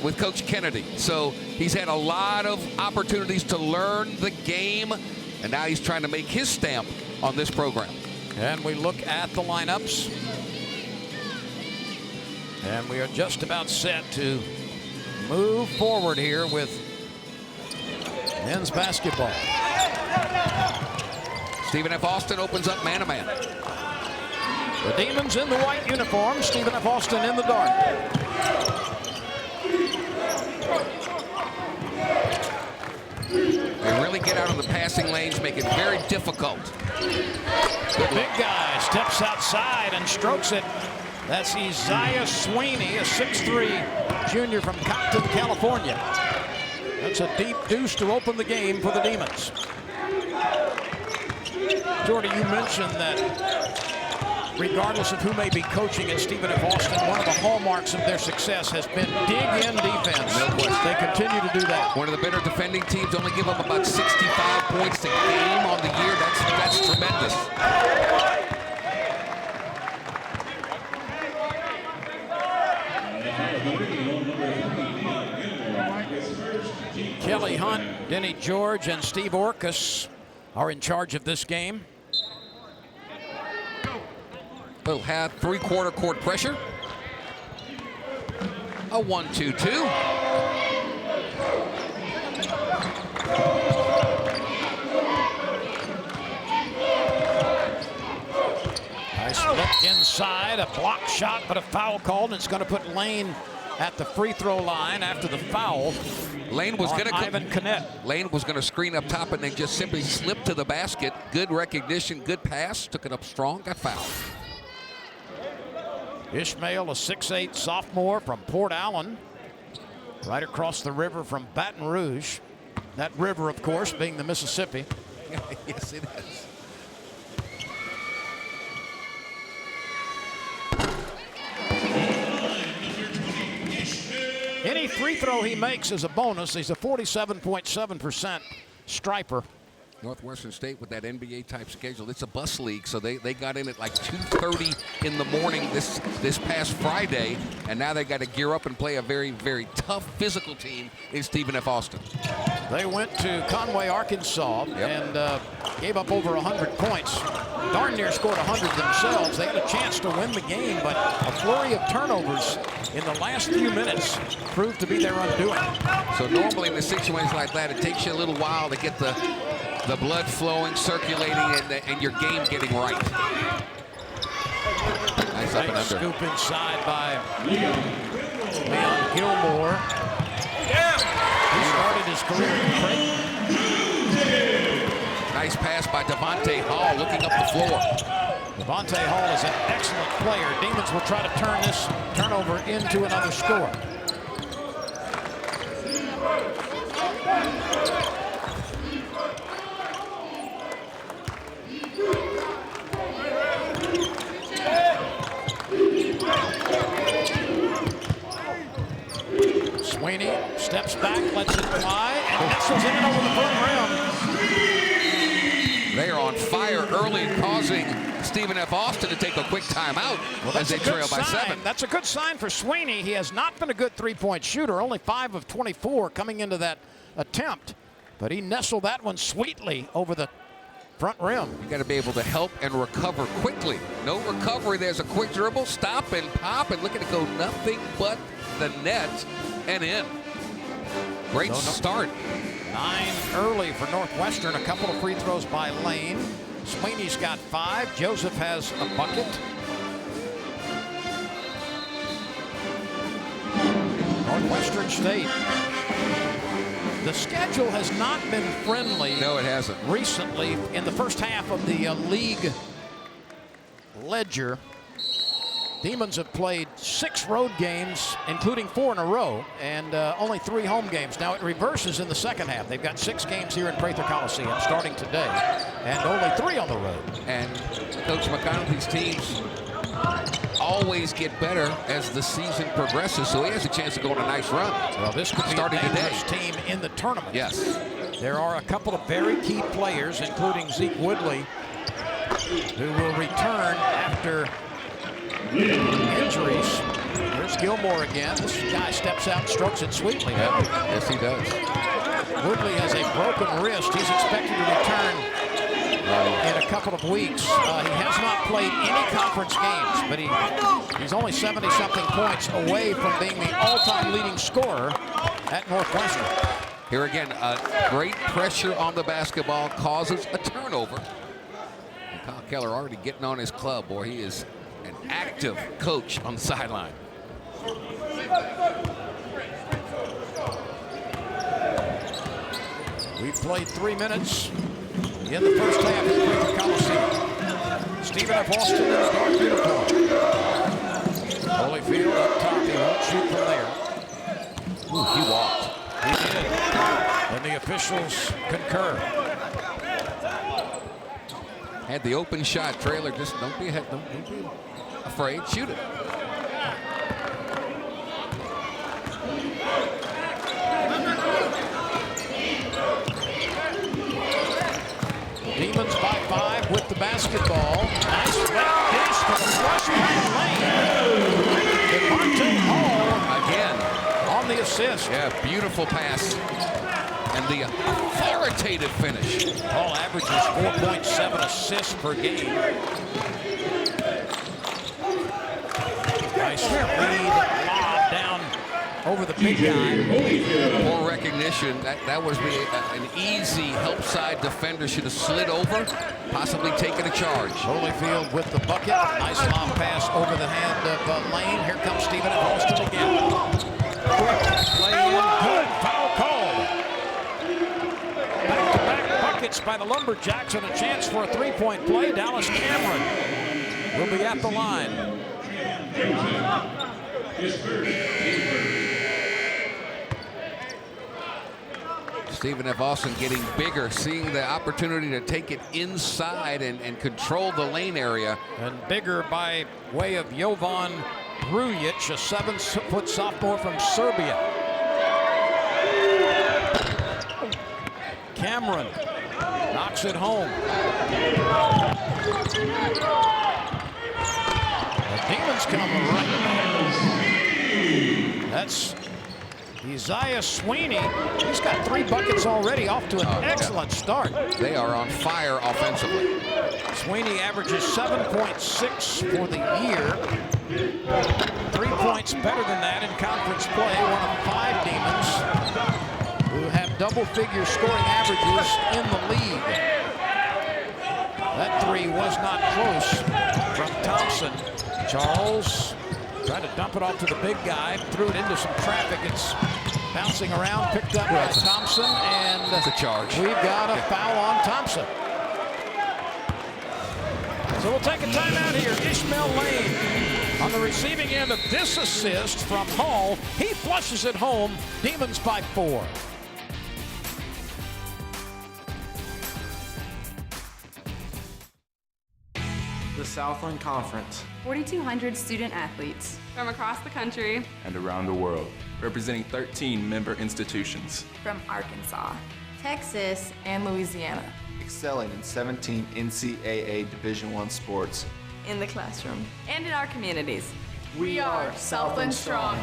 with Coach Kennedy. So he's had a lot of opportunities to learn the game, and now he's trying to make his stamp on this program. And we look at the lineups. And we are just about set to move forward here with men's basketball. Stephen F. Austin opens up man-to-man. The Demons in the white uniform, Stephen F. Austin in the dark. They really get out of the passing lanes, make it very difficult. The big guy steps outside and strokes it. That's Isaiah Sweeney, a 6'3" junior from Compton, California. That's a deep deuce to open the game for the Demons. Jordy, you mentioned that regardless of who may be coaching at Stephen F. Austin, one of the hallmarks of their success has been dig-in defense. No question. They continue to do that. One of the better defending teams, only give up about 65 points a game on the year. That's tremendous. Kelly Hunt, Denny George, and Steve Orcus are in charge of this game. Will have three-quarter court pressure. A 1-2-2. Nice look inside, a block shot, but a foul called, and it's going to put Lane at the free throw line after the foul. Lane was going to Ivan Canet. Lane was going to screen up top and then just simply slip to the basket. Good recognition, good pass, took it up strong, got fouled. Ishmael, a 6'8" sophomore from Port Allen, right across the river from Baton Rouge. That river, of course, being the Mississippi. Yes, it is. Any free throw he makes is a bonus. He's a 47.7% striper. Northwestern State with that NBA-type schedule. It's a bus league, so they got in at like 2:30 in the morning this past Friday, and now they got to gear up and play a very, very tough physical team in Stephen F. Austin. They went to Conway, Arkansas, and gave up over 100 points. Darn near scored 100 themselves. They had a chance to win the game, but a flurry of turnovers in the last few minutes proved to be their undoing. So normally in a situation like that, it takes you a little while to get the blood flowing, circulating, and your game getting right. Nice up and under. Scoop inside by Leon Gilmore. He started his career in Creighton. Nice pass by Devontae Hall, looking up the floor. Devontae Hall is an excellent player. Demons will try to turn this turnover into another score. Sweeney steps back, lets it fly, and nestles in over the front rim. They are on fire early, causing Stephen F. Austin to take a quick timeout as they trail by 7. That's a good sign for Sweeney. He has not been a good three-point shooter, only 5 of 24 coming into that attempt, but he nestled that one sweetly over the front rim. You got to be able to help and recover quickly. No recovery. There's a quick dribble, stop and pop, and look at it go nothing but the net and in. Great start. 9 early for Northwestern. A couple of free throws by Lane. Sweeney's got 5. Joseph has a bucket. Northwestern State. The schedule has not been friendly. No, it hasn't. Recently, in the first half of the league ledger, Demons have played 6 road games, including 4 in a row, and only 3 home games. Now it reverses in the second half. They've got 6 games here in Prather Coliseum starting today, and only 3 on the road. And Coach McConaughey's teams always get better as the season progresses, so he has a chance to go on a nice run. Well, this could be starting a dangerous today. team in the tournament. Yes. There are a couple of very key players, including Zeke Woodley, who will return after injuries. Here's Gilmore again. This guy steps out and strokes it sweetly. Yeah. Yes, he does. Woodley has a broken wrist. He's expected to return in a couple of weeks. He has not played any conference games, but he's only 70-something points away from being the all-time leading scorer at Northwestern. Here again, great pressure on the basketball causes a turnover. And Kyle Keller already getting on his club. Boy, he is an active coach on the sideline. We've played 3 minutes in the first half of the Quaker Coliseum. Stephen F. Austin in the dark uniform. Holyfield up top. He won't shoot from there. Ooh, he walked. He did. And the officials concur. Had the open shot. Trailer, just don't be afraid. Shoot it. Demons by 5 with the basketball. Nice left dish to the flush lane. DeMonte Hall Again. on the assist. Yeah, beautiful pass. And the authoritative finish. Hall averages 4.7 assists per game. Nice lead lob down over the big guy. Poor recognition. That was an easy help side defender. Should have slid over, possibly taken a charge. Holyfield with the bucket. Nice lob pass over the hand of Lane. Here comes Stephen F. Austin again. Play in good. Foul called. Back-to-back buckets by the Lumberjacks and a chance for a three-point play. Dallas Cameron will be at the line. Stephen F. Austin getting bigger, seeing the opportunity to take it inside and control the lane area. And bigger by way of Jovan Brujic, a 7-foot sophomore from Serbia. Cameron knocks it home. The Demons come right. That's Isaiah Sweeney. He's got 3 buckets already, off to an excellent start. They are on fire offensively. Sweeney averages 7.6 for the year. 3 points better than that in conference play. One of 5 Demons who have double-figure scoring averages in the league. That 3 was not close from Thompson. Charles tried to dump it off to the big guy, threw it into some traffic. It's bouncing around, picked up by Thompson, and that's a charge. We've got a foul on Thompson. So we'll take a timeout here. Ishmael Lane on the receiving end of this assist from Hall. He flushes it home. Demons by 4. The Southland Conference. 4,200 student athletes from across the country and around the world, representing 13 member institutions. from Arkansas, Texas, and Louisiana. Excelling in 17 NCAA Division I sports. In the classroom and in our communities. We are Southland Strong.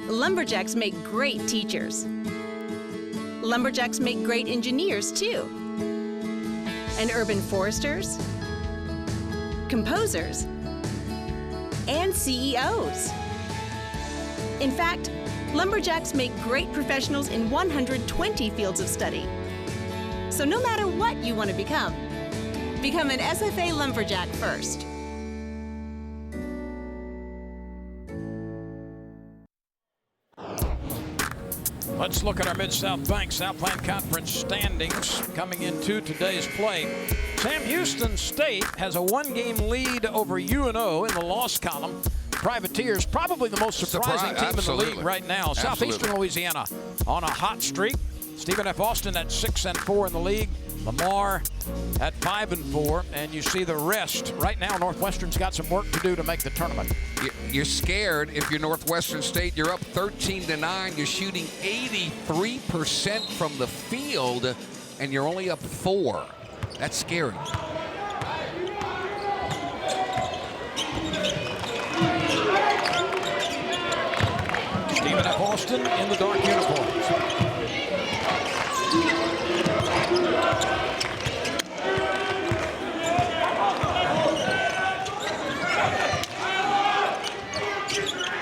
Lumberjacks make great teachers. Lumberjacks make great engineers, too. And urban foresters, composers, and CEOs. In fact, Lumberjacks make great professionals in 120 fields of study. So no matter what you want to become an SFA Lumberjack first. Let's look at our Mid-South Bank Southland Conference standings coming into today's play. Sam Houston State has a one-game lead over UNO in the loss column. Privateers, probably the most surprising team in the league right now. Southeastern Louisiana on a hot streak. Stephen F. Austin at 6-4 in the league. Lamar at 5-4, and you see the rest. Right now, Northwestern's got some work to do to make the tournament. You're scared if you're Northwestern State. You're up 13-9. You're shooting 83% from the field, and you're only up 4. That's scary. Stephen F. Austin in the dark uniforms.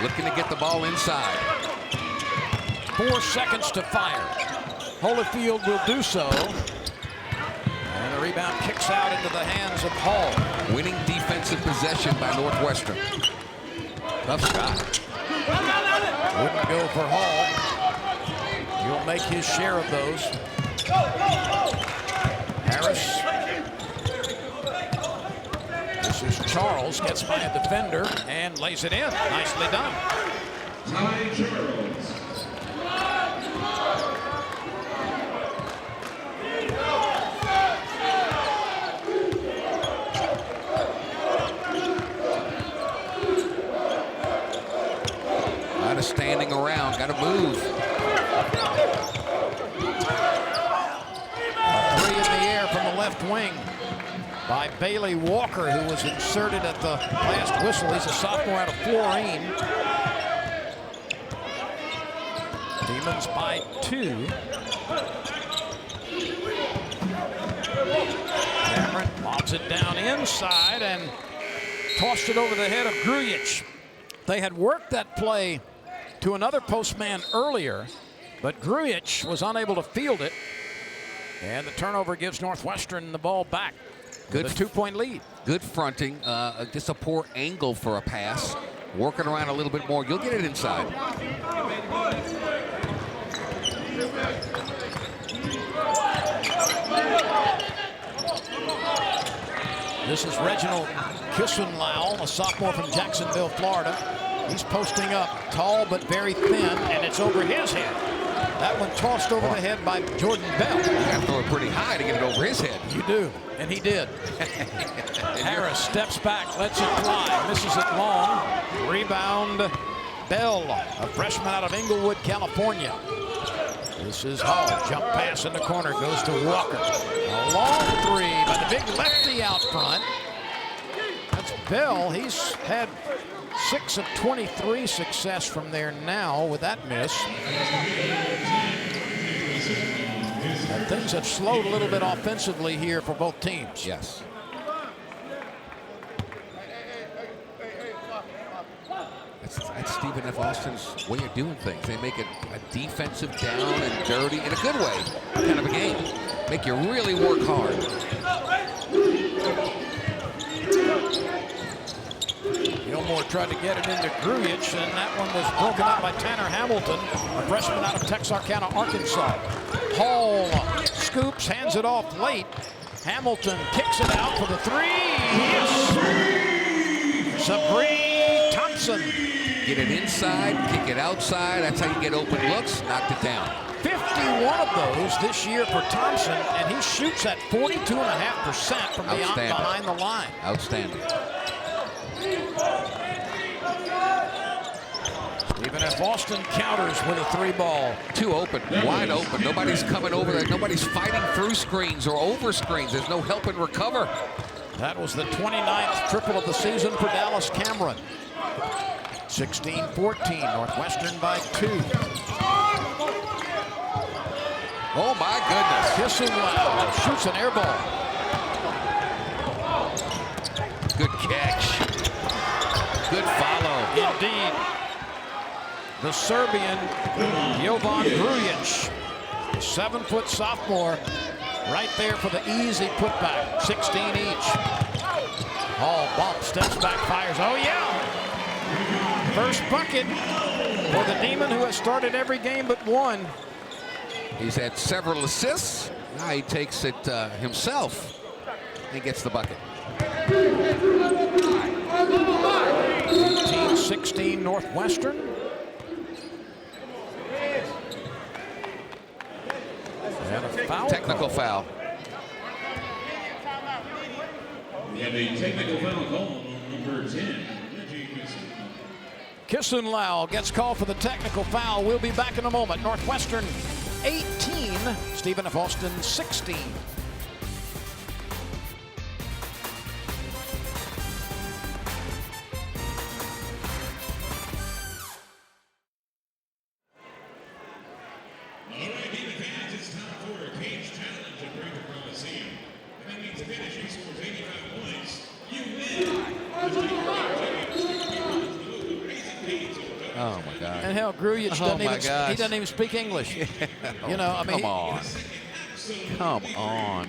Looking to get the ball inside. 4 seconds to fire. Holyfield will do so. And the rebound kicks out into the hands of Hall. Winning defensive possession by Northwestern. Tough shot. Wouldn't go for Hall. He'll make his share of those. Harris. This is Charles, gets by a defender and lays it in. Nicely done. Not a standing around, got to move. A 3 in the air from the left wing by Bailey Walker, who was inserted at the last whistle. He's a sophomore out of Florine. Demons by 2. Cameron lobs it down inside and tossed it over the head of Grujic. They had worked that play to another postman earlier, but Grujic was unable to field it. And the turnover gives Northwestern the ball back. Good, with a 2-point lead. Good fronting, just a poor angle for a pass. Working around a little bit more, you'll get it inside. This is Reginald Kissenlau, a sophomore from Jacksonville, Florida. He's posting up, tall but very thin, and it's over his head. That one tossed over the head by Jordan Bell. You have to throw it pretty high to get it over his head. You do, and he did. Harris steps back, lets it fly, misses it long. Rebound, Bell, a freshman out of Inglewood, California. This is Hall, jump pass in the corner, goes to Walker. A long 3 by the big lefty out front. That's Bell, he's had 6 of 23 success from there now with that miss. And things have slowed a little bit offensively here for both teams. Yes. That's Stephen F. Austin's way of doing things. They make it a defensive down and dirty, in a good way, kind of a game. Make you really work hard. Gilmore tried to get it into Grujic, and that one was broken up by Tanner Hamilton, a freshman out of Texarkana, Arkansas. Hall scoops, hands it off late. Hamilton kicks it out for the 3. Yes! Sabree Thompson. Get it inside, kick it outside. That's how you get open looks. Knocked it down. 51 of those this year for Thompson, and he shoots at 42.5% from behind the line. Outstanding. Stephen F. Austin counters with a 3 ball. Too open, wide open. Nobody's coming over there. Nobody's fighting through screens or over screens. There's no help and recover. That was the 29th triple of the season for Dallas Cameron. 16-14, Northwestern by 2. Oh my goodness. Kissenlau shoots an air ball. Good catch. Good follow. Indeed. The Serbian Jovan Grujic, 7-foot sophomore, right there for the easy putback. 16 each. Hall bump, steps back, fires. Oh yeah! First bucket for the Demon, who has started every game but one. He's had several assists. Now he takes it himself and gets the bucket. 18-16 Northwestern. And a foul Technical foul. We have a technical foul call on number 10. Kisson-Lau gets called for the technical foul. We'll be back in a moment. Northwestern 18, Stephen F. Austin 16. Oh my God! And hell, Gruyich he doesn't even speak English. You know, I mean, come on, come on.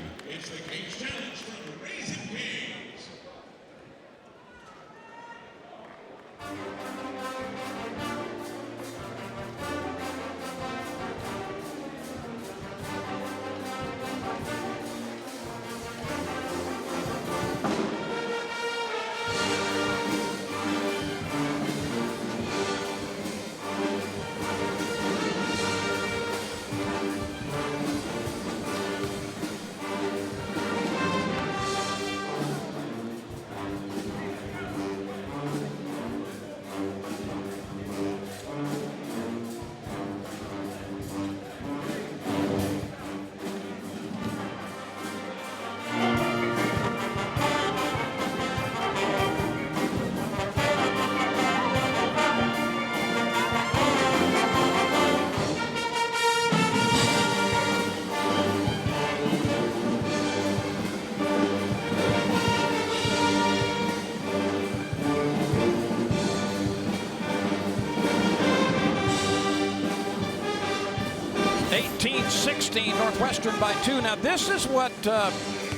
Northwestern by 2. Now this is what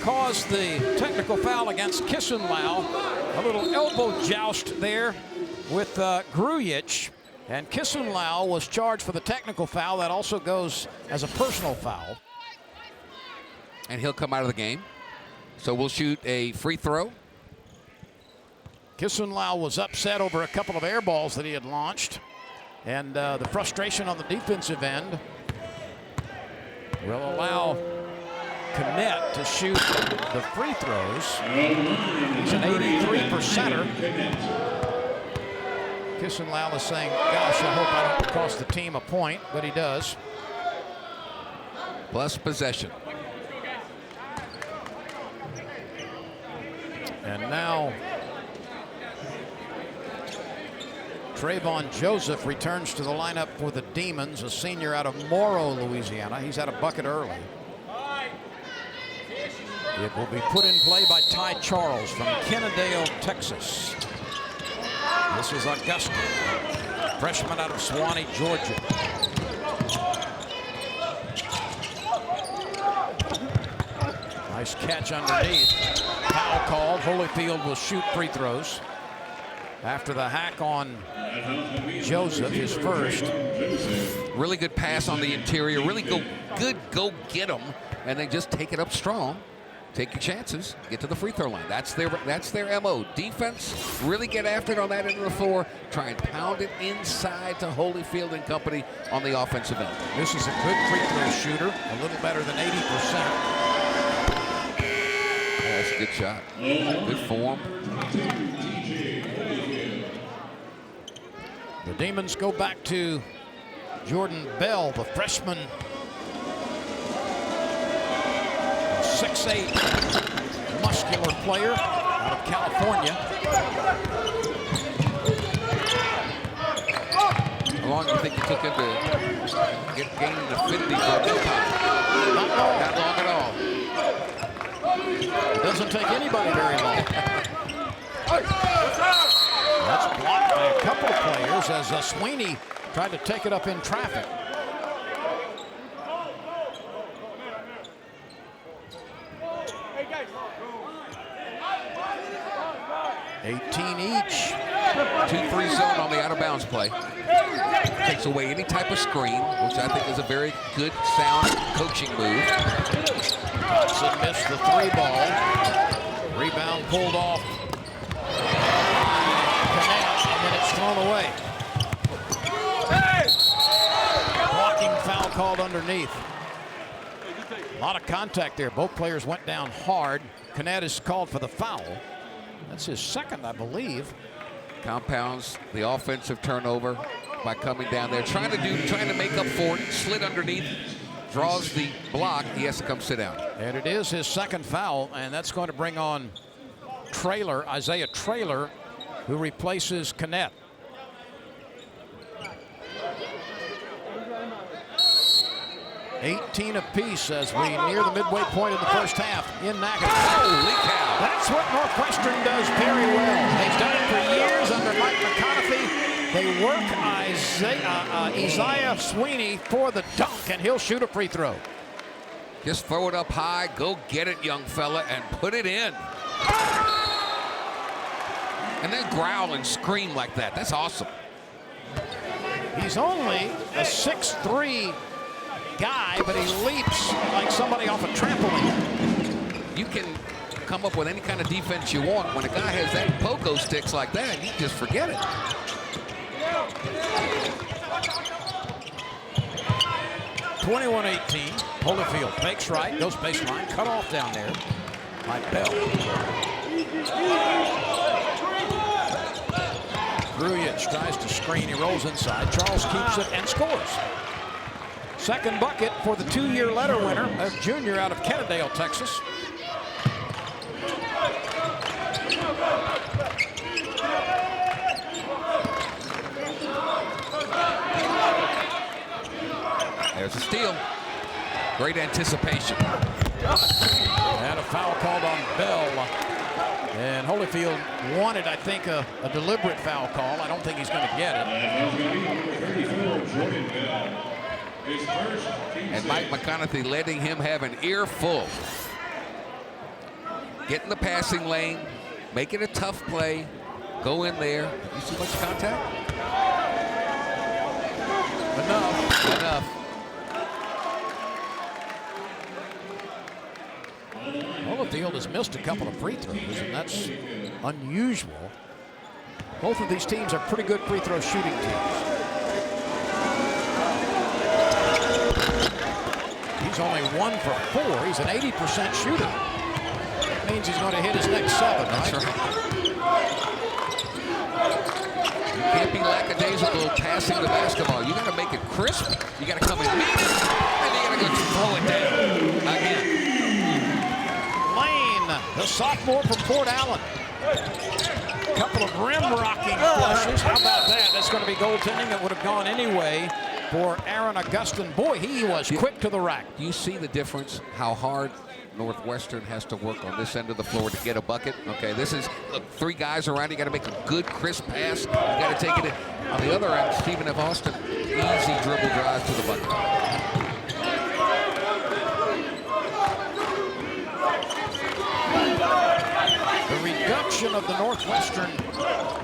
caused the technical foul against Kisson-Lau. A little elbow joust there with Gruyich. And Kisson-Lau was charged for the technical foul. That also goes as a personal foul. And he'll come out of the game. So we'll shoot a free throw. Kisson-Lau was upset over a couple of air balls that he had launched. And the frustration on the defensive end will allow Knet to shoot the free throws. He's an 83%er. Kisson-Lau is saying, gosh, I hope I don't cost the team a point, but he does. Plus possession. And now Trayvon Joseph returns to the lineup for the Demons, a senior out of Morrow, Louisiana. He's had a bucket early. It will be put in play by Ty Charles from Kennedale, Texas. This is Augustine, freshman out of Suwanee, Georgia. Nice catch underneath. Foul called. Holyfield will shoot free throws. After the hack on Joseph, his first. Really good pass on the interior. Really go get them, and then just take it up strong. Take your chances. Get to the free throw line. That's their MO. Defense, really get after it on that end of the floor. Try and pound it inside to Holyfield and company on the offensive end. This is a good free throw shooter. A little better than 80%. That's a good shot. Good form. The Demons go back to Jordan Bell, the freshman. 6'8", muscular player out of California. How long do you think it took him to gain an affinity for a time? Not long. Not long at all. It doesn't take anybody very long. That's blocked by a couple of players as Sweeney tried to take it up in traffic. 18 each. 2-3 zone on the out of bounds play. takes away any type of screen, which I think is a very good, sound coaching move. Thompson missed the 3-ball. Rebound pulled off. Connect, and then it's thrown away. Blocking foul called underneath. A lot of contact there. Both players went down hard. Canet is called for the foul. That's his second, I believe. Compounds the offensive turnover by coming down there, trying to make up for it. Slid underneath, draws the block. He has to come sit down. And it is his second foul, and that's going to bring on Isaiah Traylor, who replaces Canet. $18 apiece as we near the midway point of the first half in Nacogdoches. Holy cow! That's what Northwestern does very well. They've done it for years under Mike McConaughey. They work Isaiah Sweeney for the dunk, and he'll shoot a free throw. Just throw it up high, go get it, young fella, and put it in. And then growl and scream like that. That's awesome. He's only a 6'3" guy, but he leaps like somebody off a trampoline. You can come up with any kind of defense you want. When a guy has that pogo sticks like that, you just forget it. (21-18). Holyfield fakes right, goes baseline, cut off down there by Bell. Grujic tries to screen, he rolls inside. Charles keeps it and scores. Second bucket for the 2-year letter winner, a junior out of Kennedale, Texas. There's a steal. Great anticipation. And a foul called on Bell. And Holyfield wanted, I think, a deliberate foul call. I don't think he's going to get it. And Mike McConaughey letting him have an earful. Get in the passing lane, make it a tough play, go in there. You see much contact? Enough. Holyfield has missed a couple of free throws, and that's unusual. Both of these teams are pretty good free throw shooting teams. He's only 1 for 4. He's an 80% shooter. That means he's going to hit his next 7, right? That's right. You can't be lackadaisical passing the basketball. You got to make it crisp. You got to come in meet it, and you got to go throw it down again. Lane, the sophomore from Fort Allen. A couple of rim-rocking flushes. How about that? That's going to be goaltending that would have gone anyway for Aaron Augustin. Boy, he was quick to the rack. Do you see the difference, how hard Northwestern has to work on this end of the floor to get a bucket? Okay, this is, look, 3 guys around. You got to make a good, crisp pass. You got to take it in. On the other end, Stephen F. Austin, easy dribble drive to the bucket. The reduction of the Northwestern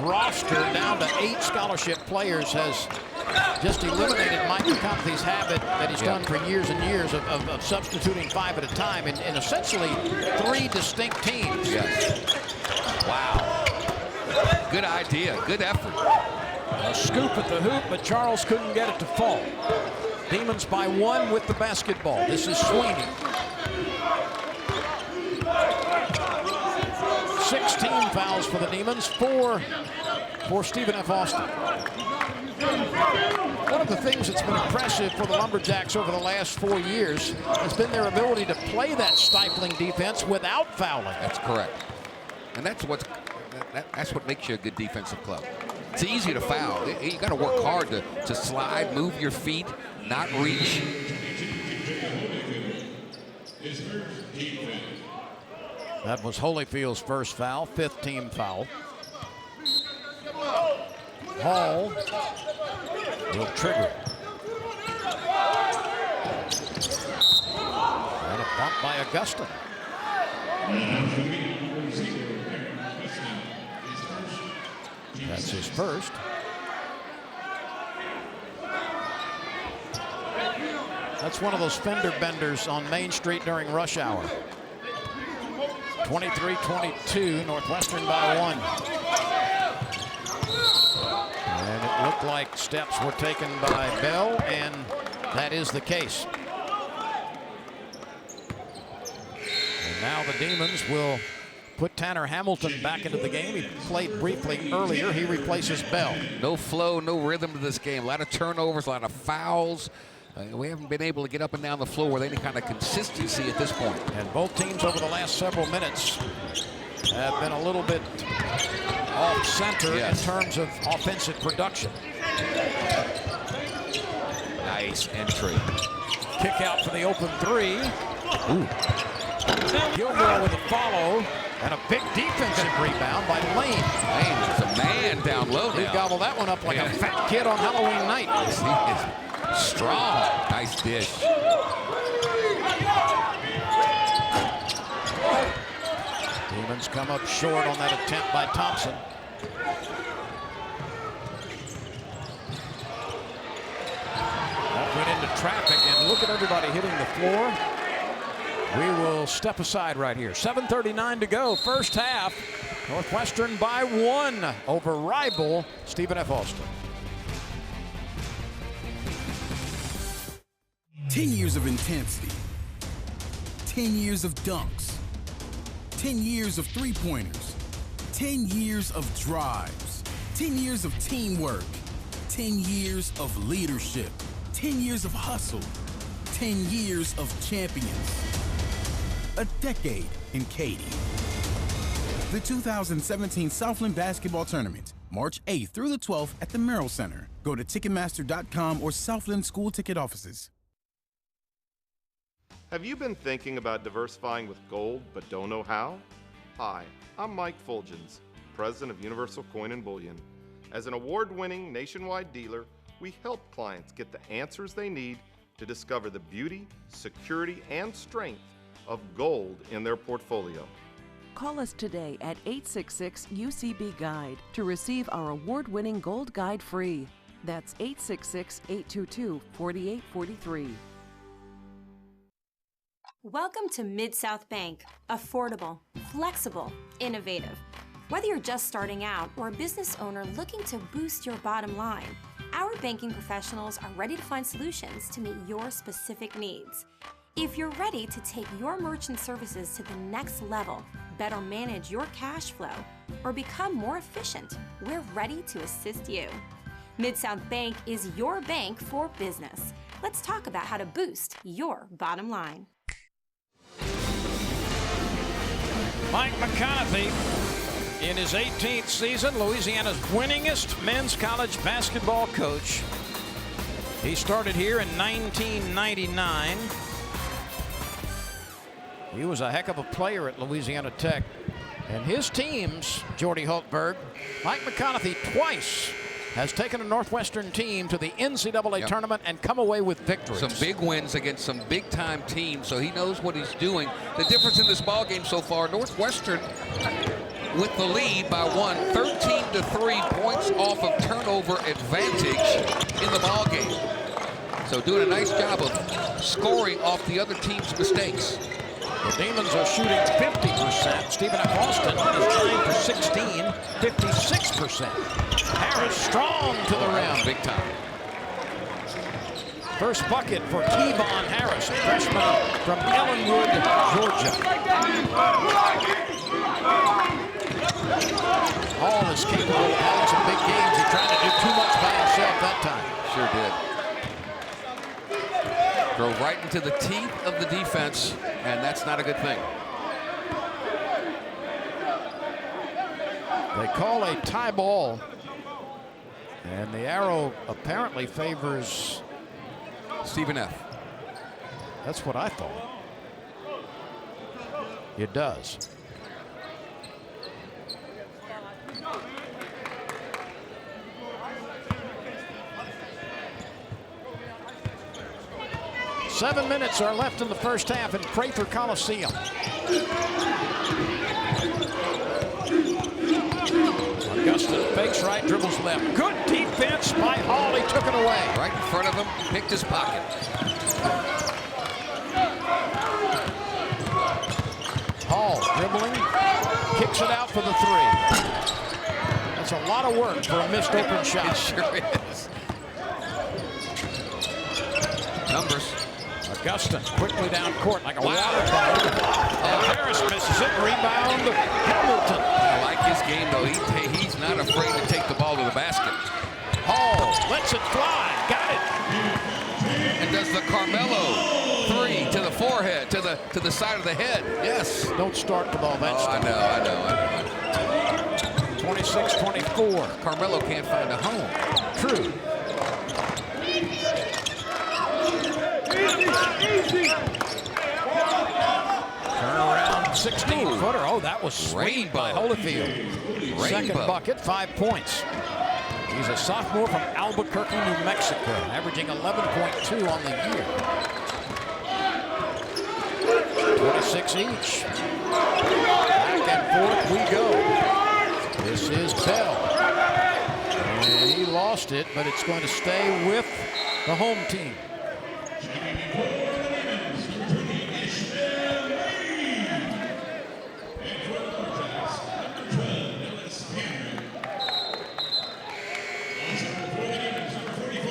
roster down to 8 scholarship players has just eliminated Mike McConaughey's habit that he's done for years and years of substituting 5 at a time in essentially 3 distinct teams. Yes. Wow. Good idea. Good effort. A scoop at the hoop, but Charles couldn't get it to fall. Demons by 1 with the basketball. This is Sweeney. 16 fouls for the Demons, 4 for Stephen F. Austin. One of the things that's been impressive for the Lumberjacks over the last 4 years has been their ability to play that stifling defense without fouling. That's correct. And that's what makes you a good defensive club. It's easy to foul. You got to work hard to slide, move your feet, not reach. That was Holyfield's first foul, 5th team foul. Hall will trigger it. And a bump by Augustin. That's his first. That's one of those fender benders on Main Street during rush hour. 23-22, Northwestern by 1. And it looked like steps were taken by Bell, and that is the case. And now the Demons will put Tanner Hamilton back into the game. He played briefly earlier. He replaces Bell. No flow, no rhythm to this game. A lot of turnovers, a lot of fouls. We haven't been able to get up and down the floor with any kind of consistency at this point. And both teams over the last several minutes have been a little bit off center in terms of offensive production. Nice entry. Kick out for the open three. Ooh. Gilmore with a follow and a big defensive rebound by Lane. Lane is a man down low now. He gobbled that one up like a fat kid on Halloween night. Yes, he is strong. Nice dish. Demons come up short on that attempt by Thompson. That went into traffic, and look at everybody hitting the floor. We will step aside right here. 7:39 to go, first half. Northwestern by 1 over rival Stephen F. Austin. 10 years of intensity, 10 years of dunks, 10 years of three-pointers, 10 years of drives, 10 years of teamwork, 10 years of leadership, 10 years of hustle, 10 years of champions. A decade in Katy. The 2017 Southland Basketball Tournament, March 8th through the 12th at the Merrill Center. Go to Ticketmaster.com or Southland School Ticket Offices. Have you been thinking about diversifying with gold but don't know how? Hi, I'm Mike Fulgens, president of Universal Coin and Bullion. As an award-winning nationwide dealer, we help clients get the answers they need to discover the beauty, security, and strength of gold in their portfolio. Call us today at 866-UCB-GUIDE to receive our award-winning Gold Guide free. That's 866-822-4843. Welcome to Mid-South Bank. Affordable, flexible, innovative. Whether you're just starting out or a business owner looking to boost your bottom line, our banking professionals are ready to find solutions to meet your specific needs. If you're ready to take your merchant services to the next level, better manage your cash flow, or become more efficient, we're ready to assist you. Mid-South Bank is your bank for business. Let's talk about how to boost your bottom line. Mike McConaughey, in his 18th season, Louisiana's winningest men's college basketball coach. He started here in 1999. He was a heck of a player at Louisiana Tech. And his teams, Jordy Hultberg, Mike McConaughey twice has taken a Northwestern team to the NCAA tournament and come away with victories. Some big wins against some big-time teams, so he knows what he's doing. The difference in this ball game so far, Northwestern with the lead by 1, 13-3 points off of turnover advantage in the ball game. So doing a nice job of scoring off the other team's mistakes. The Demons are shooting 50%. Stephen F. Austin is 9 for 16, 56%. Harris strong to the rim. Big time. First bucket for Kevon Harris, a freshman from Ellenwood, Georgia. Hall is capable of having some big games. He tried to do too much by himself that time. Sure did. Drove right into the teeth of the defense, and that's not a good thing. They call a tie ball, and the arrow apparently favors Stephen F. That's what I thought. It does. Seven minutes are left in the first half in Prather Coliseum. Augustin fakes right, dribbles left. Good defense by Hall. He took it away. Right in front of him, picked his pocket. Hall dribbling, kicks it out for the three. That's a lot of work for a missed open shot. It sure is. Numbers. Augustin quickly down court like a water bug. And Harris misses it. Rebound, Hamilton. I like his game, though. He's not afraid to take the ball to the basket. Hall lets it fly. Got it. And does the Carmelo three to the forehead, to the side of the head. Yes. Don't start with all that stuff. I know. 26-24. Carmelo can't find a home. True. Turnaround 16-footer. Oh, that was sweet by Holyfield. Second bucket, 5 points. He's a sophomore from Albuquerque, New Mexico, averaging 11.2 on the year. 26 each. Back and forth we go. This is Bell. And he lost it, but it's going to stay with the home team.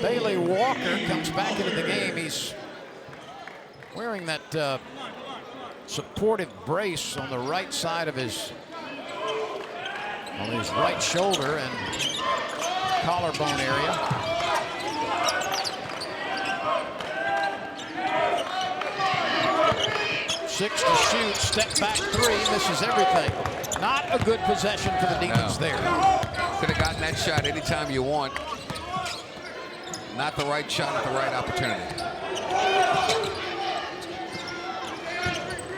Bailey Walker comes back into the game. He's wearing that supportive brace on the right side of his right shoulder and collarbone area. Six to shoot, step back three, misses everything. Not a good possession for the Demons there. Could have gotten that shot anytime you want. Not the right shot at the right opportunity.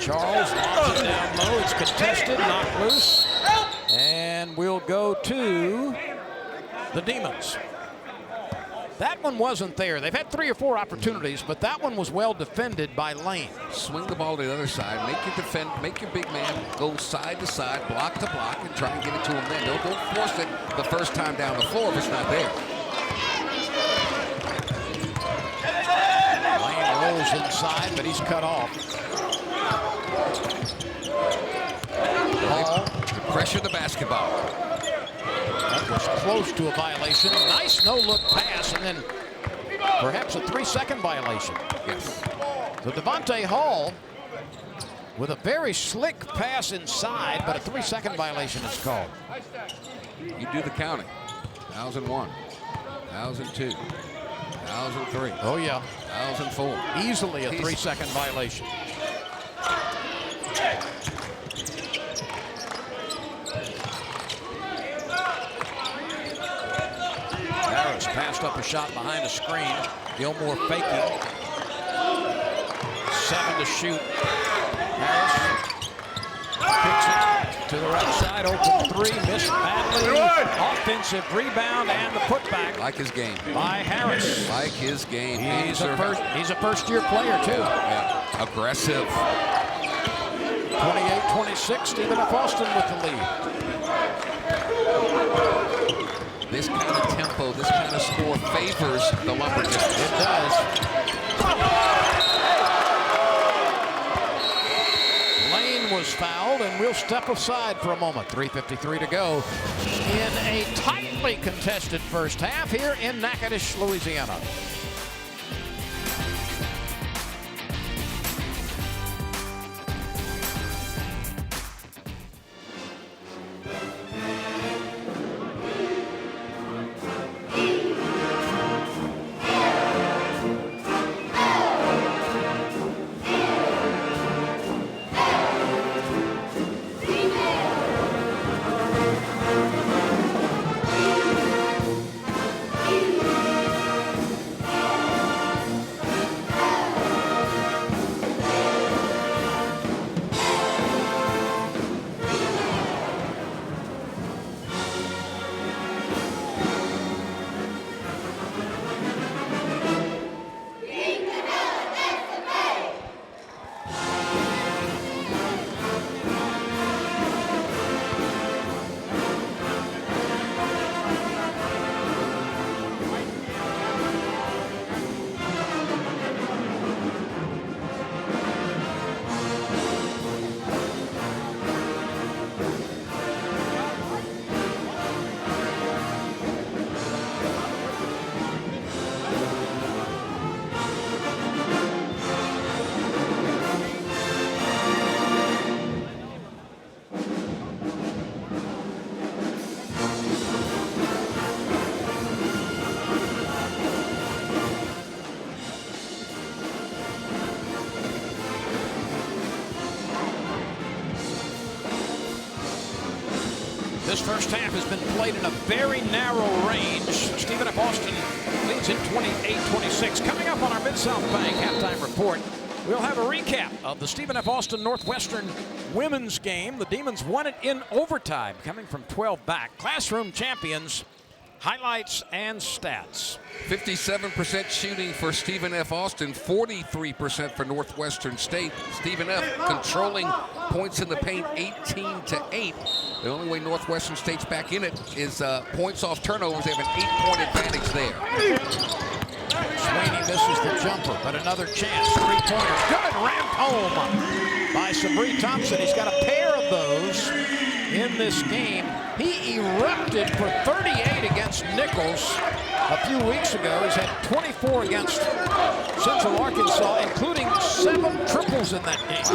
Charles knocks it down low. It's contested, knocked loose. And we'll go to the Demons. That one wasn't there. They've had 3 or 4 opportunities, but that one was well defended by Lane. Swing the ball to the other side. Make your big man go side to side, block to block, and try and get it to him then. Don't force it the first time down the floor if it's not there. Lane rolls inside, but he's cut off. Ball. Pressure the basketball. That was close to a violation. Nice no-look pass, and then perhaps a 3-second violation. Yes. So Devontae Hall with a very slick pass inside, but a 3-second violation is called. You do the counting. 1,001, 1,002, 1,003. Oh, yeah. 1,004. Easily a 3-second violation. Harris passed up a shot behind the screen. Gilmore faking. 7 to shoot. Harris kicks it to the right side. Open 3. Missed badly. Offensive rebound and the putback. Like his game. By Harris. Like his game. He's a first-year player, too. Yeah. Aggressive. 28-26. Stephen F. Austin with the lead. This kind of tempo, this kind of score favors the Lumberjacks. It does. Lane was fouled, and we'll step aside for a moment. 3:53 to go in a tightly contested first half here in Natchitoches, Louisiana. This first half has been played in a very narrow range. Stephen F. Austin leads in 28-26. Coming up on our Mid-South Bank halftime report, we'll have a recap of the Stephen F. Austin Northwestern women's game. The Demons won it in overtime, coming from 12 back. Classroom champions, highlights and stats. 57% shooting for Stephen F. Austin, 43% for Northwestern State. Stephen F. controlling points in the paint 18-8. The only way Northwestern State's back in it is points off turnovers. They have an 8-point advantage there. Sweeney misses the jumper, but another chance. Three-pointer, good, rammed home by Sabri Thompson. He's got a pair of those in this game. He erupted for 38 against Nichols a few weeks ago. He's had 24 against Central Arkansas, including 7 triples in that game.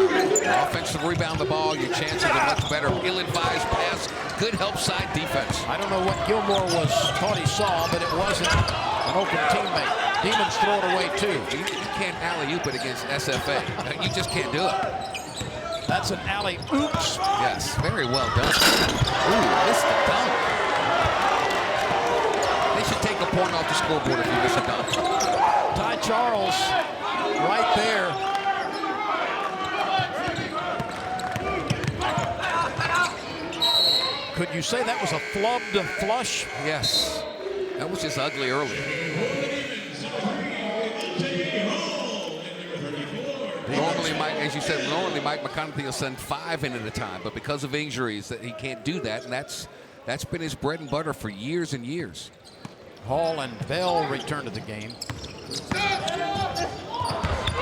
Offensive rebound the ball, your chances are much better. Ill-advised pass, good help side defense. I don't know what Gilmore thought he saw, but it wasn't an open teammate. Demons throw it away too. You can't alley-oop it against SFA. You just can't do it. That's an alley oops. Yes, very well done. Ooh, missed the dunk. They should take a point off the scoreboard if you miss a dunk. Ty Charles right there. Could you say that was a flubbed flush? Yes. That was just ugly early. Normally, as you said, Mike McConaughey will send 5 in at a time, but because of injuries, that he can't do that, and that's been his bread and butter for years and years. Hall and Bell return to the game. Look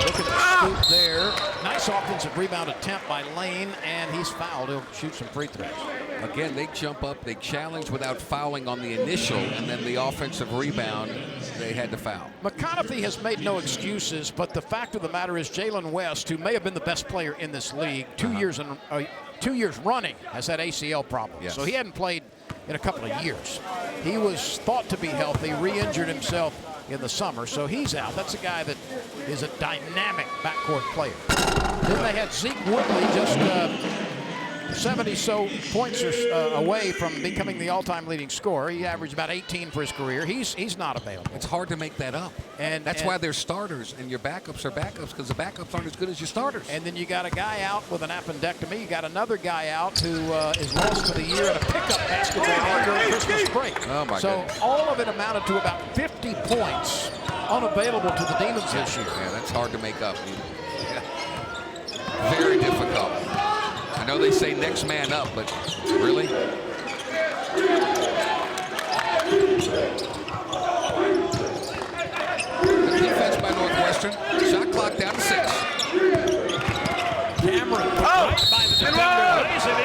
at the scoop there. Nice offensive rebound attempt by Lane, and he's fouled. He'll shoot some free throws. Again, they jump up, they challenge without fouling on the initial, and then the offensive rebound, they had to foul. McConaughey has made no excuses, but the fact of the matter is Jalen West, who may have been the best player in this league 2 years running, has had ACL problems. Yes. So he hadn't played in a couple of years. He was thought to be healthy, re-injured himself in the summer, so he's out. That's a guy that is a dynamic backcourt player. Then they had Zeke Woodley just 70-so points away from becoming the all-time leading scorer. He averaged about 18 for his career. He's not available. It's hard to make that up. And that's why they're starters, and your backups are backups, because the backups aren't as good as your starters. And then you got a guy out with an appendectomy. You got another guy out who is lost for the year in a pickup basketball game during Christmas break. Oh my goodness. All of it amounted to about 50 points unavailable to the Demons this year. Yeah, that's hard to make up. Yeah. Very difficult. I know they say next man up, but really? Good defense by Northwestern. Shot clock down to 6. Cameron right by the defender, lays it in,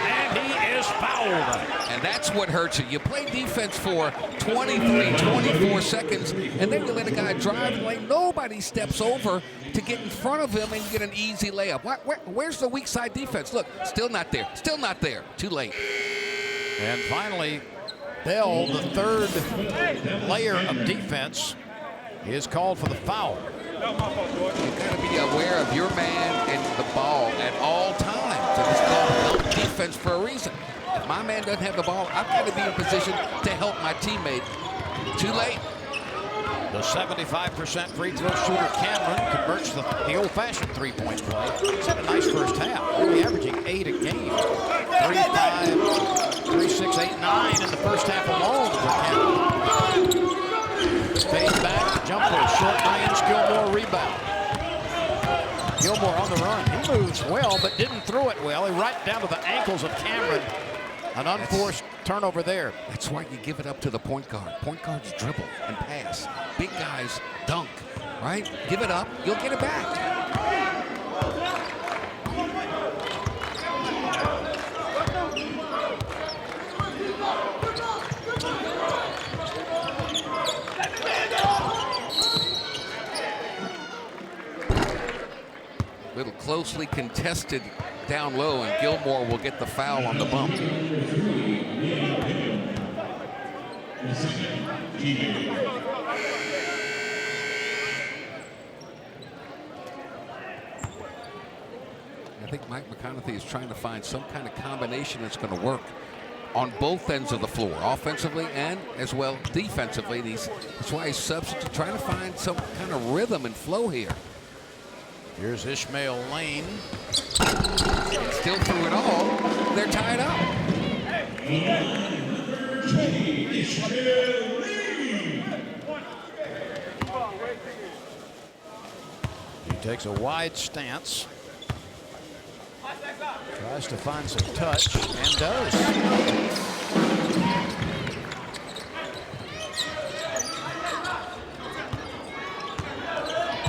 and he is fouled. And that's what hurts you. You play defense for 23, 24 seconds, and then you let a guy drive and lane. Nobody steps over to get in front of him and you get an easy layup. Where's the weak side defense? Look, still not there. Still not there. Too late. And finally, Bell, the third layer of defense, is called for the foul. You've got to be aware of your man and the ball at all times. And it's called help defense for a reason. If my man doesn't have the ball, I've got to be in position to help my teammate. Too late. The 75% free throw shooter Cameron converts the old-fashioned three-point play. He's had a nice first half, only averaging 8 a game. 3, 5, 3, 6, 8, 9 in the first half alone for Cameron. Fade back, jumper, short range, Gilmore rebound. Gilmore on the run. He moves well, but didn't throw it well. He right down to the ankles of Cameron. An unforced turnover there. That's why you give it up to the point guard. Point guards dribble and pass. Big guys dunk, right? Give it up, you'll get it back. Little closely contested down low, and Gilmore will get the foul on the bump. I think Mike McConaughey is trying to find some kind of combination that's going to work. on both ends of the floor, offensively and as well defensively. That's why he's substitute, trying to find some kind of rhythm and flow here. Here's Ishmael Lane. And still through it all, they're tied up. He takes a wide stance. Tries to find some touch and does.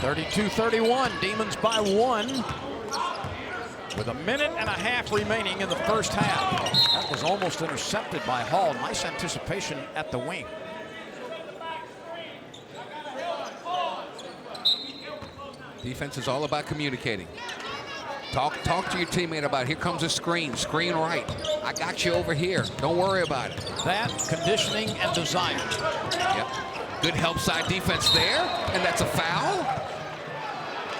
(32-31), Demons by 1 with a minute and a half remaining in the first half. That was almost intercepted by Hall. Nice anticipation at the wing. Defense is all about communicating. Talk to your teammate about, here comes a screen right. I got you over here. Don't worry about it. That, conditioning, and desire. Yep. Good help side defense there, and that's a foul.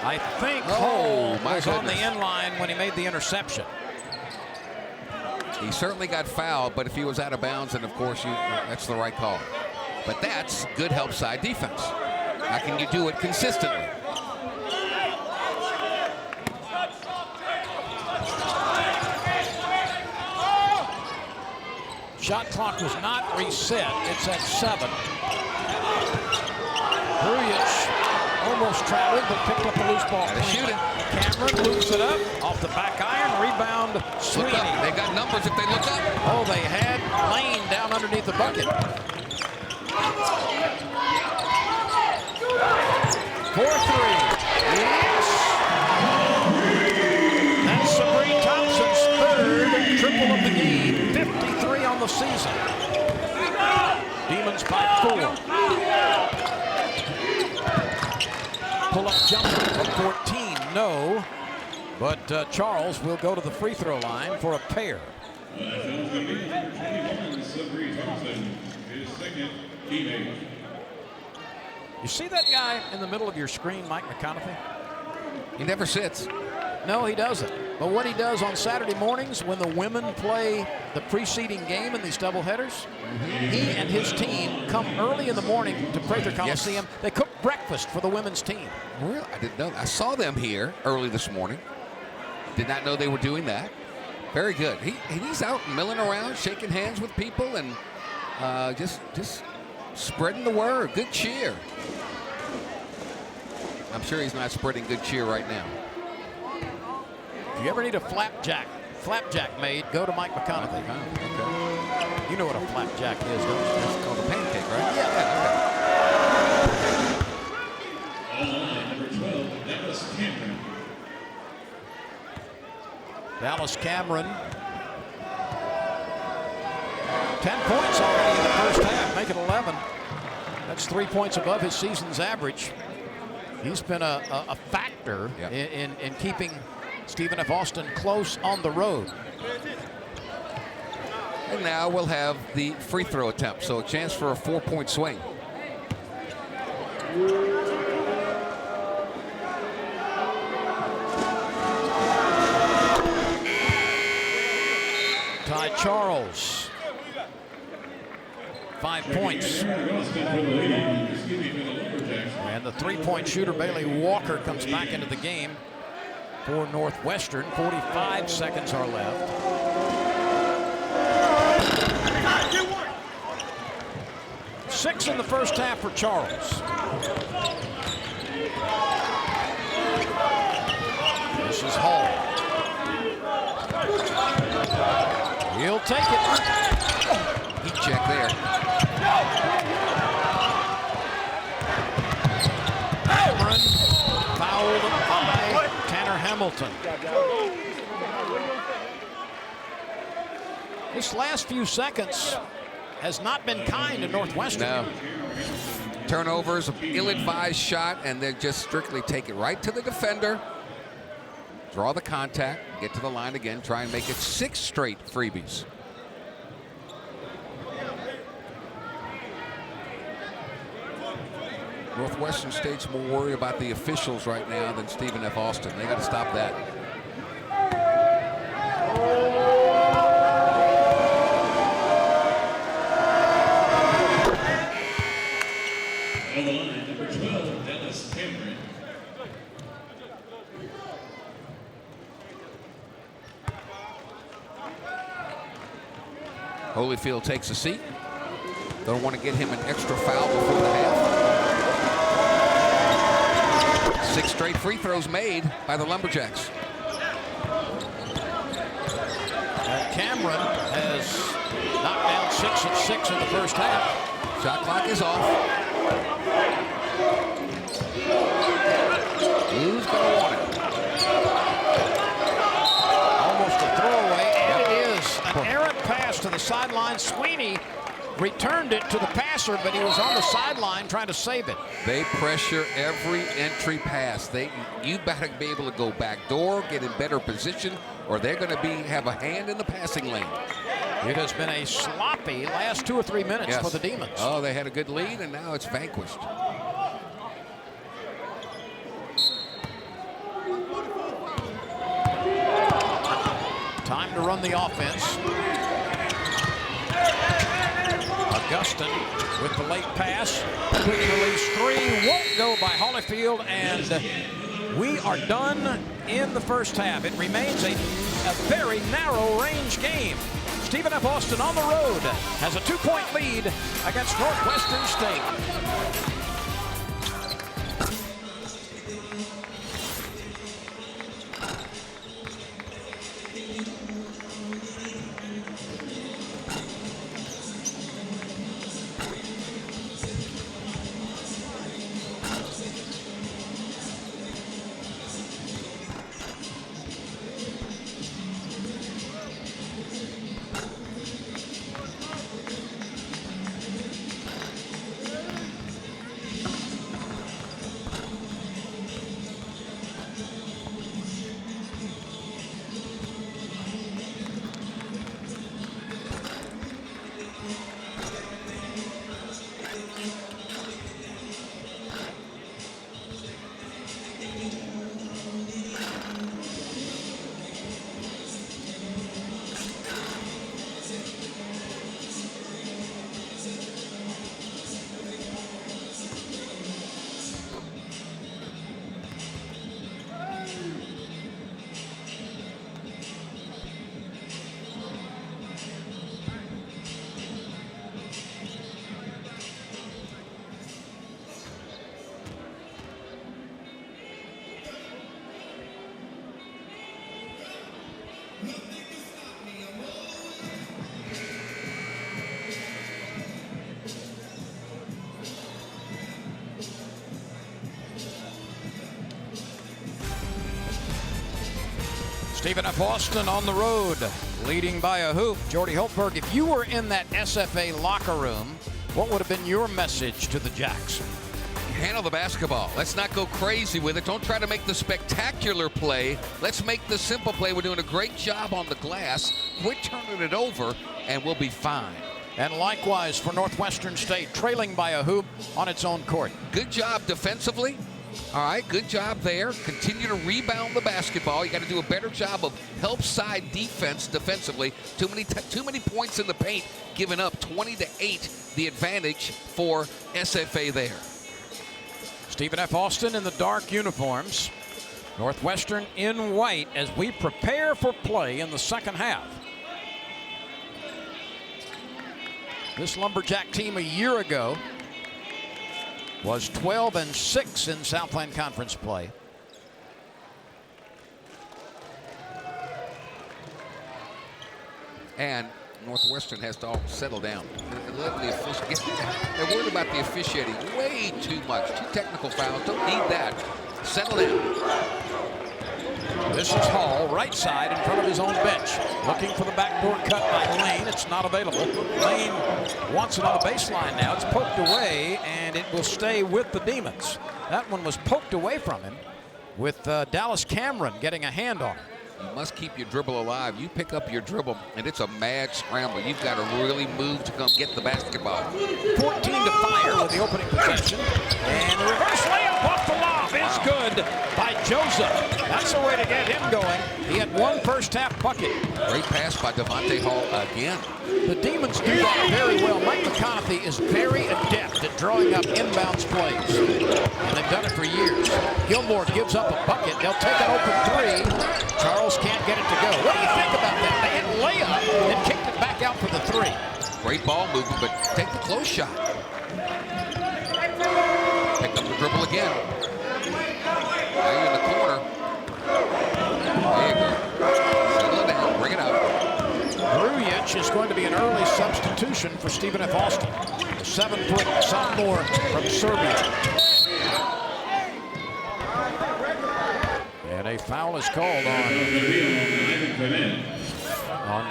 I think Hall was on the end line when he made the interception. He certainly got fouled, but if he was out of bounds, then of course that's the right call. But that's good help side defense. How can you do it consistently? Shot clock was not reset. It's at 7. Grujic almost traveled, but picked up the loose ball. Shoot it. Cameron moves it up off the back iron. Rebound, Sweeney. They got numbers if they look up. Oh, they had Lane down underneath the bucket. 4-3. Yes. That's Sabree Thompson's third triple of the game. 53 on the season. Demons by 4. Pull-up jumper from 14, no. But Charles will go to the free throw line for a pair. You see that guy in the middle of your screen, Mike McConaughey? He never sits. No, he doesn't. But what he does on Saturday mornings when the women play the preceding game in these doubleheaders, he and his team come early in the morning to Prather Coliseum. Yes. They cook breakfast for the women's team. Really? I didn't know. I saw them here early this morning. Did not know they were doing that. Very good. He's out milling around, shaking hands with people, and just spreading the word. Good cheer. I'm sure he's not spreading good cheer right now. If you ever need a flapjack made, go to Mike McConaughey. Oh, okay. You know what a flapjack is, don't you? It's called a pancake, right? Yeah. Number 12, Dallas Cameron. Dallas Cameron. 10 points already in the first half, make it 11. That's 3 points above his season's average. He's been a factor in keeping Stephen F. Austin close on the road. And now we'll have the free throw attempt, so a chance for a 4-point swing. Ty Charles, 5 points. And the three-point shooter, Bailey Walker, comes back into the game for Northwestern. 45 seconds are left. Six in the first half for Charles. This is Hall. He'll take it. Heat check there. Cameron fouled by Tanner Hamilton. This last few seconds has not been kind to Northwestern. No. Turnovers, ill-advised shot, and they just strictly take it right to the defender. Draw the contact, get to the line again, try and make it 6 straight freebies. Northwestern State's more worried about the officials right now than Stephen F. Austin. They got to stop that. Holyfield takes a seat. Don't want to get him an extra foul before the half. 6 straight free throws made by the Lumberjacks. And Cameron has knocked down 6 of 6 in the first half. Shot clock is off. Who's going to want it? Almost a throwaway, and it is an errant pass to the sideline. Sweeney returned it to the passer, but he was on the sideline trying to save it. They pressure every entry pass. You better be able to go back door, get in better position, or they're going to have a hand in the passing lane. It has been a sloppy last 2 or 3 minutes for the Demons. Oh, they had a good lead, and now it's vanquished. Time to run the offense. Augustin with the late pass. Quick release 3 won't go by Holyfield, and we are done in the first half. It remains a very narrow range game. Stephen F. Austin on the road has a 2-point lead against Northwestern State. Stephen F. Austin on the road, leading by a hoop. Jordy Holtberg, if you were in that SFA locker room, what would have been your message to the Jacks? Handle the basketball. Let's not go crazy with it. Don't try to make the spectacular play. Let's make the simple play. We're doing a great job on the glass. Quit turning it over, and we'll be fine. And likewise for Northwestern State, trailing by a hoop on its own court. Good job defensively. All right, good job there. Continue to rebound the basketball. You got to do a better job of help side defense defensively. Too many points in the paint, giving up 20-8, the advantage for SFA there. Stephen F. Austin in the dark uniforms. Northwestern in white as we prepare for play in the second half. This Lumberjack team a year ago was 12-6 in Southland Conference play. And Northwestern has to all settle down. Let the they're worried about the officiating way too much. 2 technical fouls. Don't need that. Settle down. This is Hall, right side in front of his own bench. Looking for the backdoor cut by Lane. It's not available. Lane wants it on the baseline now. It's poked away, and it will stay with the Demons. That one was poked away from him with Dallas Cameron getting a hand on it. You must keep your dribble alive. You pick up your dribble, and it's a mad scramble. You've got to really move to come get the basketball. 14 to fire with the opening possession. And the reverse layup off the lob is good by Joseph. That's the way to get him going. He had 1 first half bucket. Great pass by Devontae Hall again. The Demons do that very well. Mike McConaughey is very adept at drawing up inbounds plays. And they've done it for years. Gilmore gives up a bucket. They'll take an open 3. Charles can't get it to go. What do you think about that? They had a layup and kicked it back out for the three. Great ball movement, but take the close shot. Pick up the dribble again. Now you're in the corner. There you go. Settle it down. Bring it out. Grujic is going to be an early substitution for Stephen F. Austin, the 7-foot sophomore from Serbia. And a foul is called on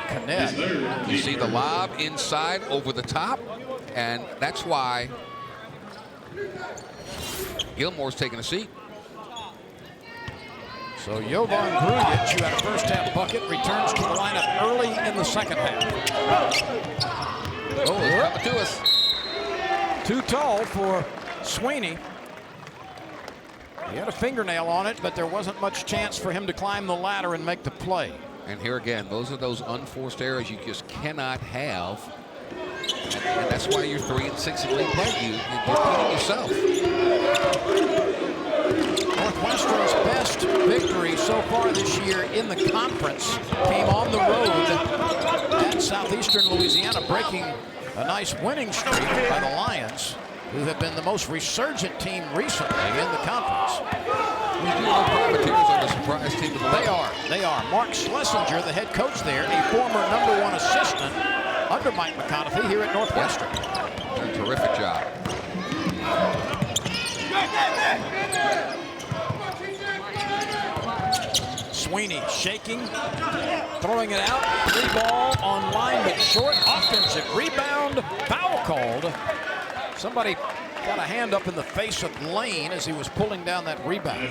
Canet. You see the lob inside over the top, and that's why Gilmore's taking a seat. So Jovan Grujic, who had a first half bucket, returns to the lineup early in the second half. Oh, it's coming to us. Too tall for Sweeney. He had a fingernail on it, but there wasn't much chance for him to climb the ladder and make the play. And here again, those are those unforced errors you just cannot have. And that's why you're 3-6 in league play. You're beating yourself. Northwestern's best victory so far this year in the conference came on the road at Southeastern Louisiana, breaking a nice winning streak by the Lions, who have been the most resurgent team recently in the conference. They are. Mark Schlesinger, the head coach there, a former #1 assistant under Mike McConaughey here at Northwestern. Doing a terrific job. Sweeney shaking, throwing it out. 3-ball on line but short. Offensive rebound. Foul called. Somebody got a hand up in the face of Lane as he was pulling down that rebound.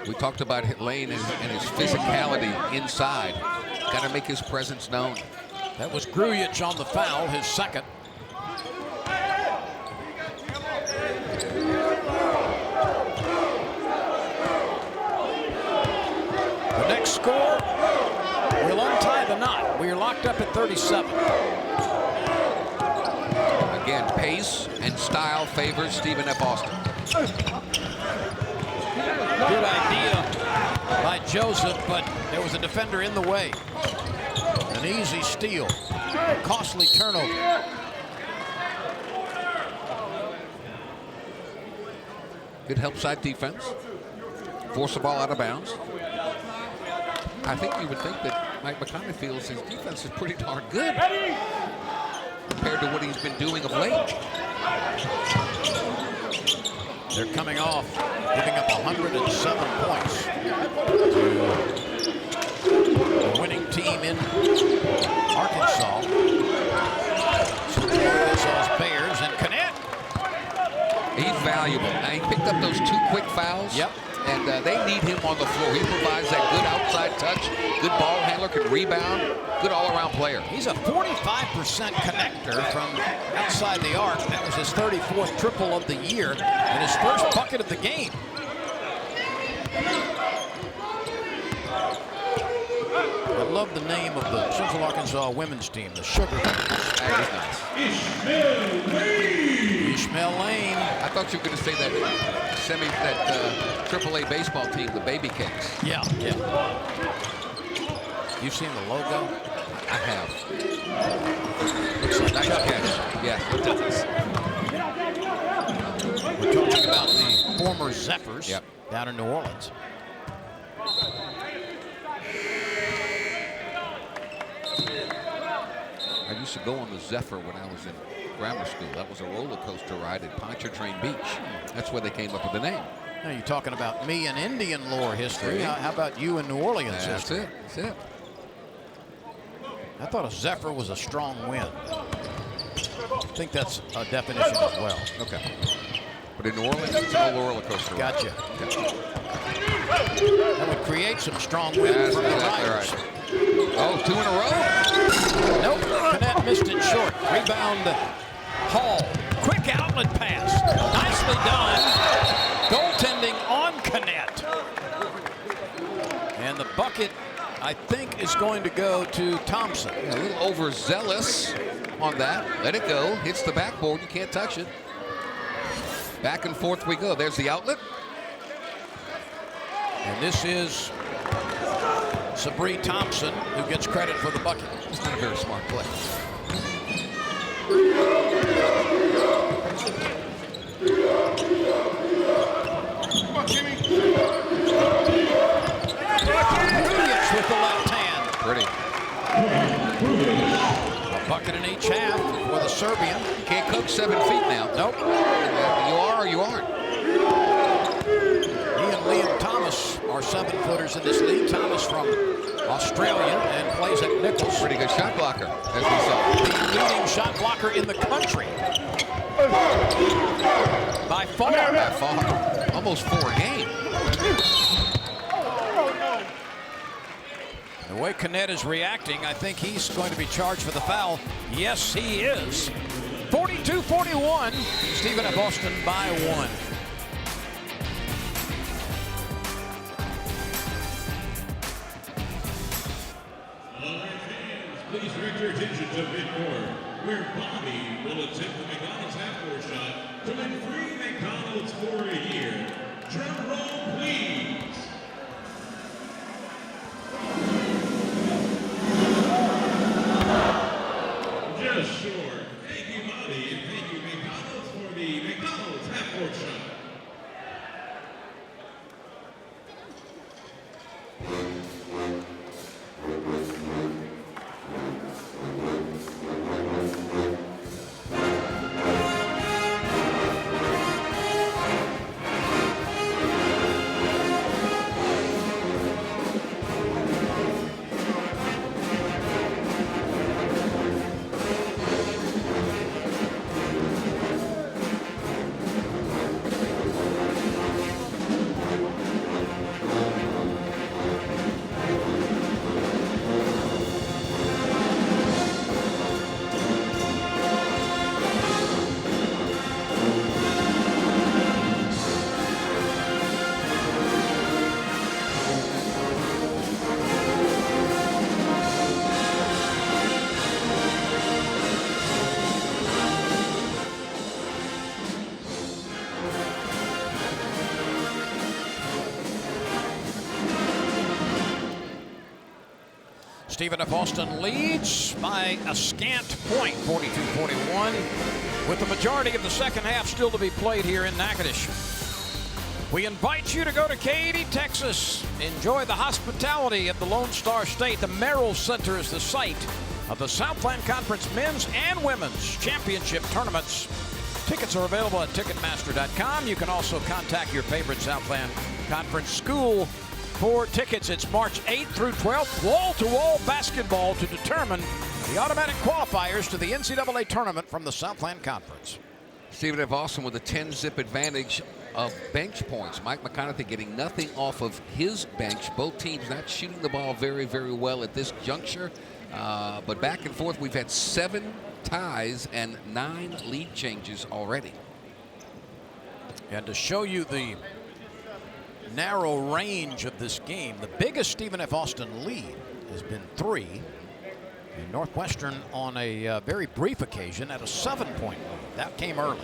We talked about Lane and his physicality inside. Got to make his presence known. That was Grujic on the foul, his second. The next score will untie the knot. We are locked up at 37. Again, pace and style favors Stephen F. Austin. Good idea by Joseph, but there was a defender in the way. An easy steal. Costly turnover. Good help side defense. Force the ball out of bounds. I think you would think that Mike McConaughey feels his defense is pretty darn good compared to what he's been doing of late. They're coming off, giving up 107 points to the winning team in Arkansas. Arkansas's Bears and Canet. He's valuable. Now, he picked up those 2 quick fouls. Yep. And they need him on the floor. He provides that good outside touch, good ball handler, can rebound, good all-around player. He's a 45% connector from outside the arc. That was his 34th triple of the year and his first bucket of the game. I love the name of the Central Arkansas women's team, the Sugar Babies. That is nice. Ishmael Lane. I thought you were going to say that AAA baseball team, the Baby Cakes. Yeah. You've seen the logo? I have. Looks like nice catch. Yes, it does. We're talking about the former Zephyrs down in New Orleans. I used to go on the Zephyr when I was in grammar school. That was a roller coaster ride at Pontchartrain Beach. That's where they came up with the name. Now you're talking about me and Indian lore history. How about you and New Orleans history? That's it. I thought a Zephyr was a strong wind. I think that's a definition as well. Okay. But in New Orleans, it's a roller coaster ride. Gotcha. That would create some strong wind for the riders. Right. Oh, 2 in a row? Nope. Canet missed it short. Rebound Hall. Quick outlet pass. Nicely done. Goaltending on Canet. And the bucket, I think, is going to go to Thompson. A little overzealous on that. Let it go. Hits the backboard. You can't touch it. Back and forth we go. There's the outlet. And this is Sabree Thompson, who gets credit for the bucket. It's not a very smart play. Come on, Jimmy. Williams with the left hand. Pretty. A bucket in each half for the Serbian. Can't cook 7 feet now. Nope. You are or you aren't. He and Liam Thomas are 7-footers in this league. Thomas from Australia and plays at Nichols. Pretty good shot blocker, as we saw. The leading shot blocker in the country. By far. By far. Almost 4 a game. The way Kennett is reacting, I think he's going to be charged for the foul. Yes, he is. 42-41. Stephen F. Austin by 1. Please direct your attention to midcourt, where Bobby will attempt the McDonald's half-court shot to win free McDonald's for a year. Drum roll, please. Just short. Thank you, Bobby, and thank you, McDonald's, for the McDonald's half-court shot. Stephen F. Austin leads by a scant point, 42-41, with the majority of the second half still to be played here in Natchitoches. We invite you to go to Katy, Texas. Enjoy the hospitality at the Lone Star State. The Merrill Center is the site of the Southland Conference men's and women's championship tournaments. Tickets are available at Ticketmaster.com. You can also contact your favorite Southland Conference school for tickets. It's March 8th through 12th, wall-to-wall basketball to determine the automatic qualifiers to the NCAA tournament from the Southland Conference. Stephen F. Austin with a 10-zip advantage of bench points. Mike McConaughey getting nothing off of his bench. Both teams not shooting the ball very, very well at this juncture. But back and forth, we've had 7 ties and 9 lead changes already. And to show you the narrow range of this game, the biggest Stephen F. Austin lead has been 3. And Northwestern on a very brief occasion at a 7-point lead. That came early.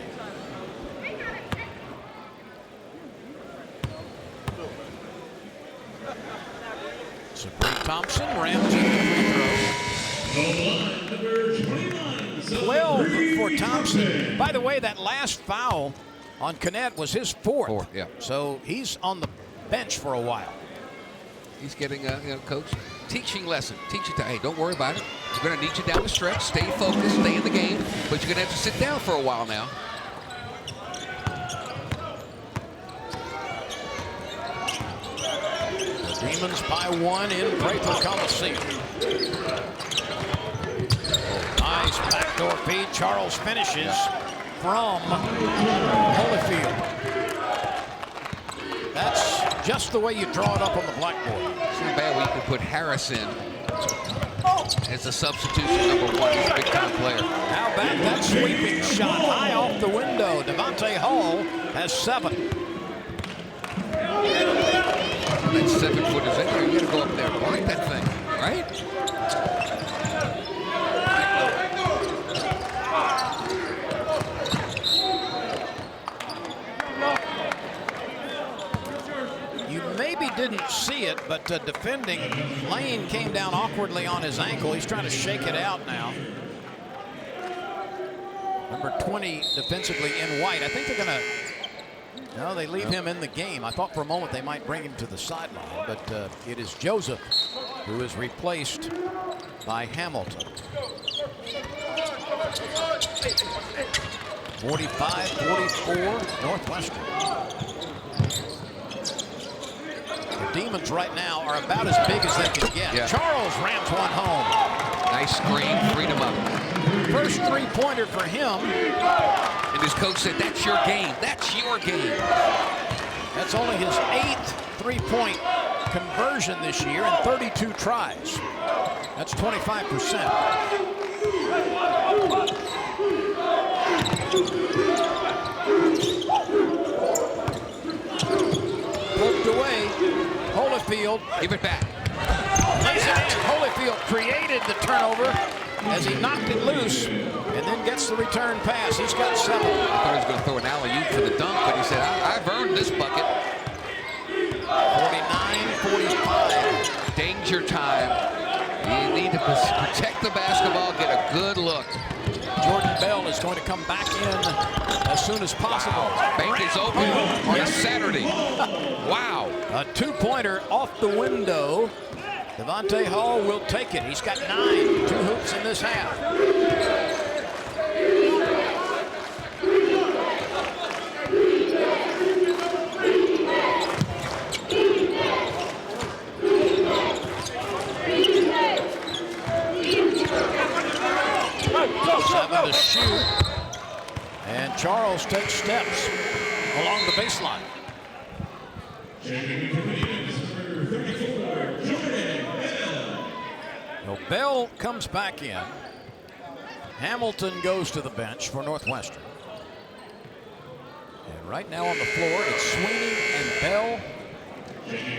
Sabree Thompson rams in the free throw. 12 for Thompson. By the way, that last foul on Kennett was his 4th. Yeah. So he's on the bench for a while. He's getting a coach teaching lesson. Teach it to, hey, don't worry about it. We're going to need you down the stretch. Stay focused, stay in the game, but you're going to have to sit down for a while now. The Demons by 1 in Draper Coliseum. Nice backdoor feed. Charles finishes from Holyfield. That's just the way you draw it up on the blackboard. It's not bad when you can put Harris in as a substitution number 1. He's a big-time player. How about that sweeping shot high off the window? Devontae Hall has 7. That 7-footer's in there. You got to go up there and break that thing, right? didn't see it, but defending, Lane came down awkwardly on his ankle. He's trying to shake it out now. Number 20 defensively in white. I think they're going to, no, they leave him in the game. I thought for a moment they might bring him to the sideline, but it is Joseph who is replaced by Hamilton. 45-44 Northwestern. The Demons right now are about as big as they can get. Yeah. Charles rams one home. Nice screen, freed him up. First three-pointer for him. And his coach said, that's your game. That's your game. That's only his 8th three-point conversion this year in 32 tries. That's 25%. Poked away. Holyfield. Give it back. Lays it in. Holyfield created the turnover as he knocked it loose and then gets the return pass. He's got 7. I thought he was going to throw an alley-oop for the dunk, but he said, I've earned this bucket. 49-45. Danger time. You need to protect the basketball, get a good look. Jordan Bell is going to come back in as soon as possible. Wow. Bank is open on a Saturday. Wow. A two-pointer off the window. Devontae Hall will take it. He's got 9, 2 hoops in this half. Seven to shoot. And Charles takes steps along the baseline. Well, Bell comes back in. Hamilton goes to the bench for Northwestern. And right now on the floor, it's Sweeney and Bell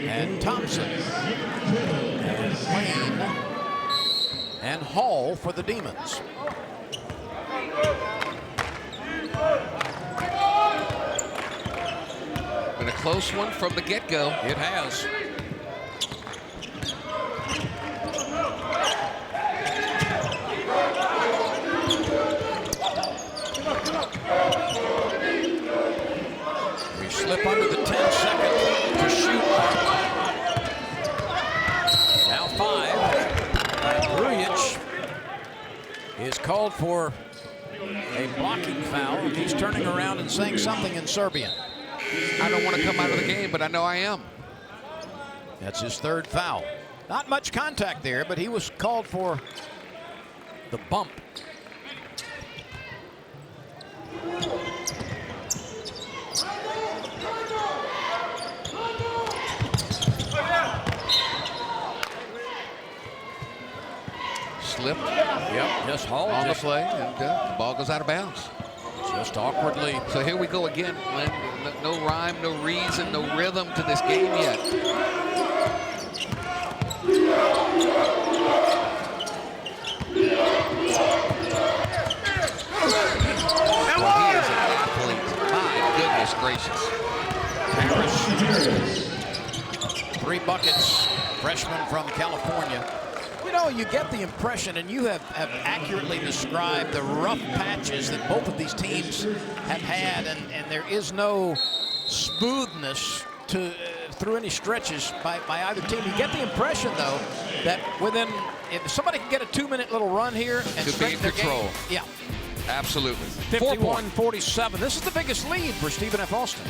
and Thompson and Wayne and Hall for the Demons. Been a close one from the get-go. It has. We slip under the 10-second to shoot. Now 5. And Grujic is called for a blocking foul. He's turning around and saying something in Serbian. I don't want to come out of the game, but I know I am. That's his 3rd foul. Not much contact there, but he was called for the bump. Slipped. Yep, just Hall on the play, and the ball goes out of bounds. Just awkwardly. So here we go again, Lynn. No rhyme, no reason, no rhythm to this game yet. Well, he is an athlete. My goodness gracious. 3 buckets, freshman from California. You know, you get the impression, and you have accurately described the rough patches that both of these teams have had, and there is no smoothness to through any stretches by either team. You get the impression, though, that if somebody can get a 2-minute little run here and to be in control. Game, yeah. Absolutely. 51-47. This is the biggest lead for Stephen F. Austin.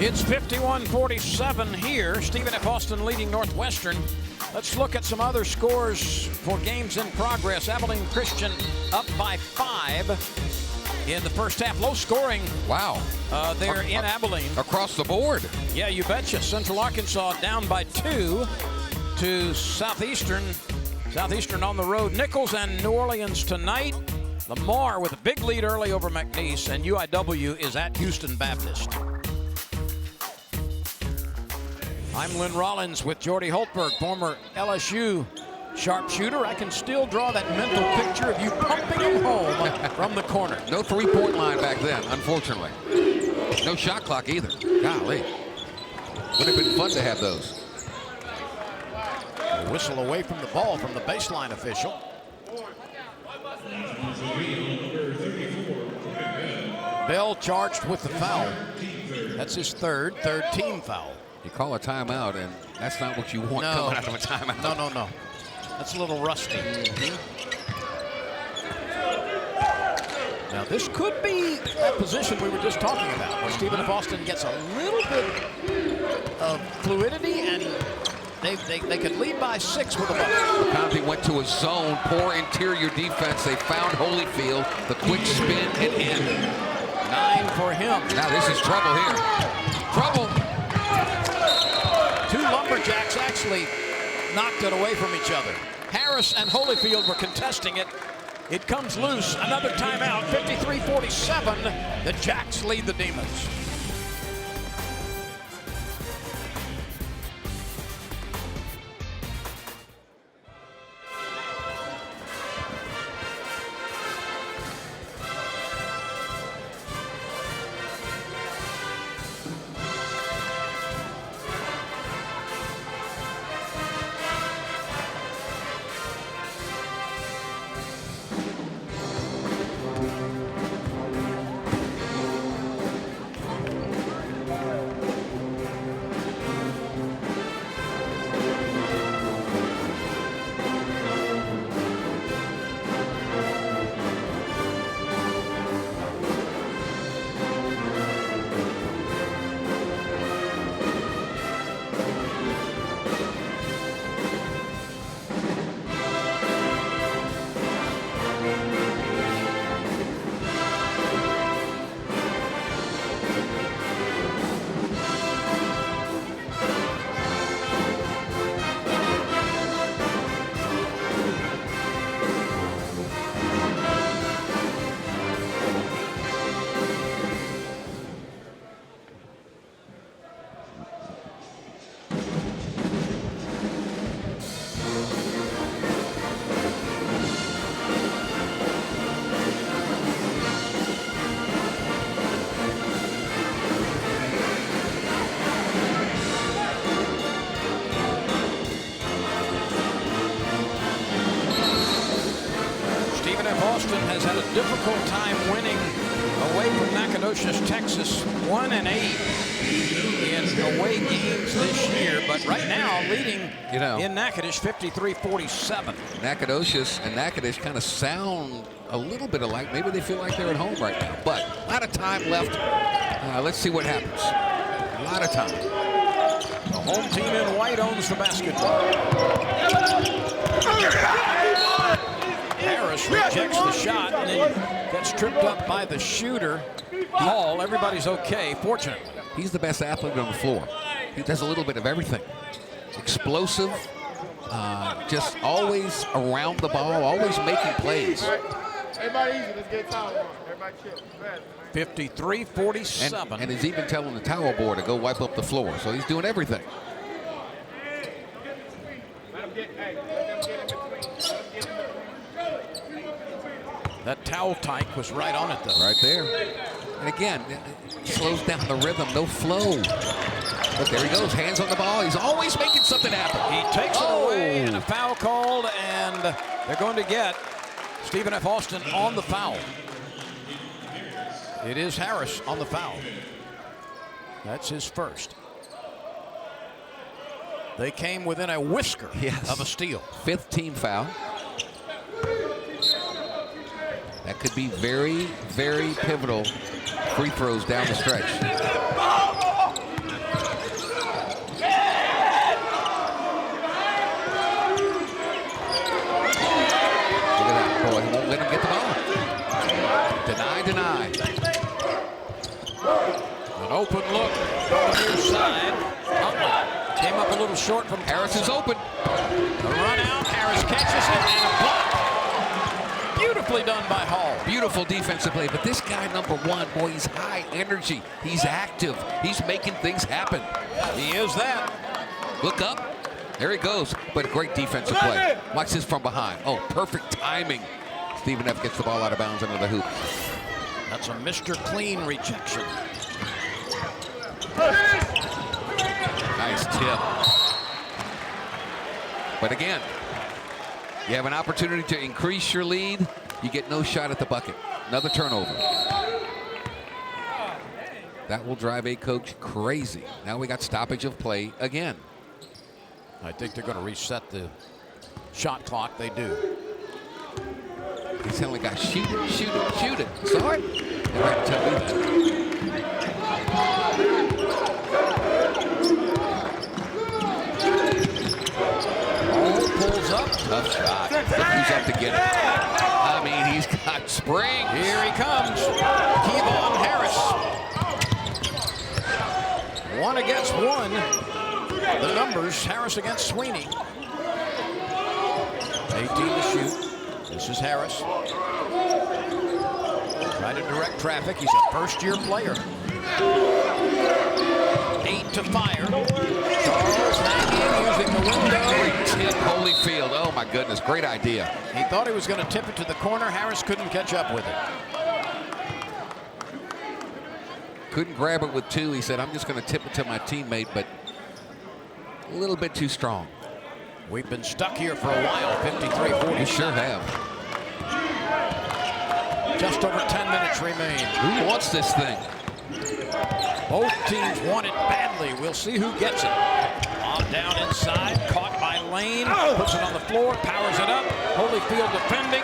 It's 51-47 here. Stephen F. Austin leading Northwestern. Let's look at some other scores for games in progress. Abilene Christian up by 5 in the first half. Low scoring. Wow. There in Abilene. Across the board. Yeah, you betcha. Central Arkansas down by 2 to Southeastern. Southeastern on the road. Nichols and New Orleans tonight. Lamar with a big lead early over McNeese, and UIW is at Houston Baptist. I'm Lynn Rollins with Jordy Holtberg, former LSU sharpshooter. I can still draw that mental picture of you pumping him home from the corner. No three-point line back then, unfortunately. No shot clock either. Golly. Would have been fun to have those. A whistle away from the ball from the baseline official. Bell charged with the foul. That's his third team foul. You call a timeout, and that's not what you want coming out of a timeout. No. That's a little rusty. Now, this could be that position we were just talking about, where Stephen F. Austin gets a little bit of fluidity, and they could lead by 6 with a bucket. County went to a zone, poor interior defense. They found Holyfield, the quick spin and in. 9 for him. Now this is trouble here. Trouble. 2 Lumberjacks actually knocked it away from each other. Harris and Holyfield were contesting it. It comes loose. Another timeout. 53-47. The Jacks lead the Demons. Austin has had a difficult time winning away from Nacogdoches, Texas. 1-8 in away games this year, but right now leading in Natchitoches 53-47. Nacogdoches and Natchitoches kind of sound a little bit alike. Maybe they feel like they're at home right now, but a lot of time left. Let's see what happens. A lot of time. The home team in white owns the basketball. Harris rejects the shot and then gets tripped up by the shooter. Hall, everybody's okay, fortunately. He's the best athlete on the floor. He does a little bit of everything. Explosive, just always around the ball, always making plays. Everybody easy, let's get towel on. Everybody chill. 53-47. And he's even telling the towel boy to go wipe up the floor. So he's doing everything. That towel tyke was right on it, though. Right there. And again, it slows down the rhythm, no flow. But there he goes, hands on the ball. He's always making something happen. He takes it away, and a foul called, and they're going to get Stephen F. Austin on the foul. It is Harris on the foul. That's his first. They came within a whisker of a steal. 5th team foul. That could be very, very pivotal free throws down the stretch. Came up a little short from Harris is open. The run out. Harris catches it and a block. Beautifully done by Hall. Beautiful defensive play. But this guy, number 1, boy, he's high energy. He's active. He's making things happen. He is that. Look up. There he goes. But a great defensive play. Watch this from behind. Oh, perfect timing. Stephen F. gets the ball out of bounds under the hoop. That's a Mr. Clean rejection. Nice tip. But again, you have an opportunity to increase your lead. You get no shot at the bucket. Another turnover. That will drive a coach crazy. Now we got stoppage of play again. I think they're going to reset the shot clock. They do. He's telling the guy, shoot it, shoot it, shoot it. Saw it? They might tell me that. Ball pulls up. Tough shot. Who's up to get it? I mean, he's got spring. Here he comes. Kevon Harris. 1 against 1. The numbers, Harris against Sweeney. 18 to shoot. This is Harris. Trying to direct traffic. He's a first-year player. 8 to fire. Charles Nagy using the window. Great tip, Holyfield. Oh, my goodness. Great idea. He thought he was going to tip it to the corner. Harris couldn't catch up with it. Couldn't grab it with 2. He said, I'm just going to tip it to my teammate, but a little bit too strong. We've been stuck here for a while. 53-40. We sure have. Just over 10 minutes remain. Who wants this thing? Both teams want it badly. We'll see who gets it. Lob down inside, caught by Lane, puts it on the floor, powers it up. Holyfield defending.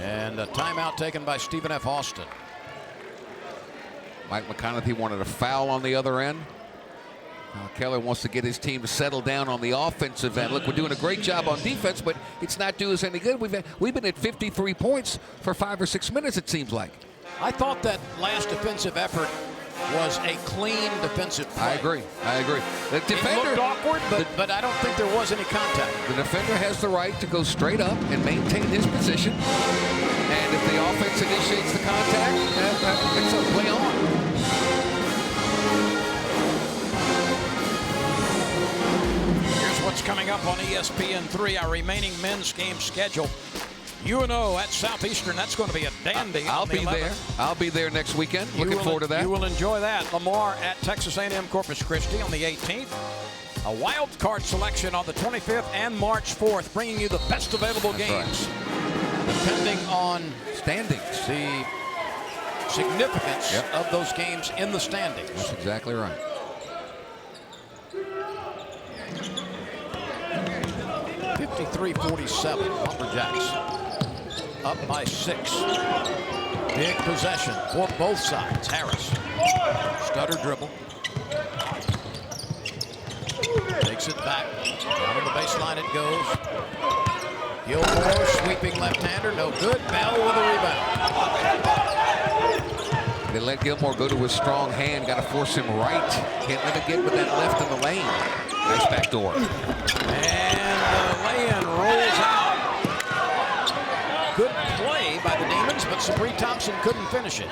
And a timeout taken by Stephen F. Austin. Mike McConaughey wanted a foul on the other end. Now Keller wants to get his team to settle down on the offensive end. Look, we're doing a great job on defense, but it's not doing us any good. We've been at 53 points for 5 or 6 minutes, it seems like. I thought that last defensive effort was a clean defensive play. I agree. The defender, it looked awkward, but I don't think there was any contact. The defender has the right to go straight up and maintain his position. And if the offense initiates the contact, it's a play on. What's coming up on ESPN3, our remaining men's game schedule. UNO at Southeastern, that's going to be a dandy. I'll be there. I'll be there next weekend. Looking forward to that. You will enjoy that. Lamar at Texas A&M Corpus Christi on the 18th. A wild card selection on the 25th and March 4th, bringing you the best available games. Right. Depending on standings, the significance of those games in the standings. That's exactly right. 53-47, Lumberjacks up by 6. Big possession for both sides. Harris, stutter dribble. Takes it back. Down on the baseline it goes. Gilmore sweeping left-hander, no good. Bell with a rebound. They let Gilmore go to his strong hand. Got to force him right. Can't let him get with that left in the lane. Nice backdoor. And the lay-in rolls out. Good play by the Demons, but Sabri Thompson couldn't finish it.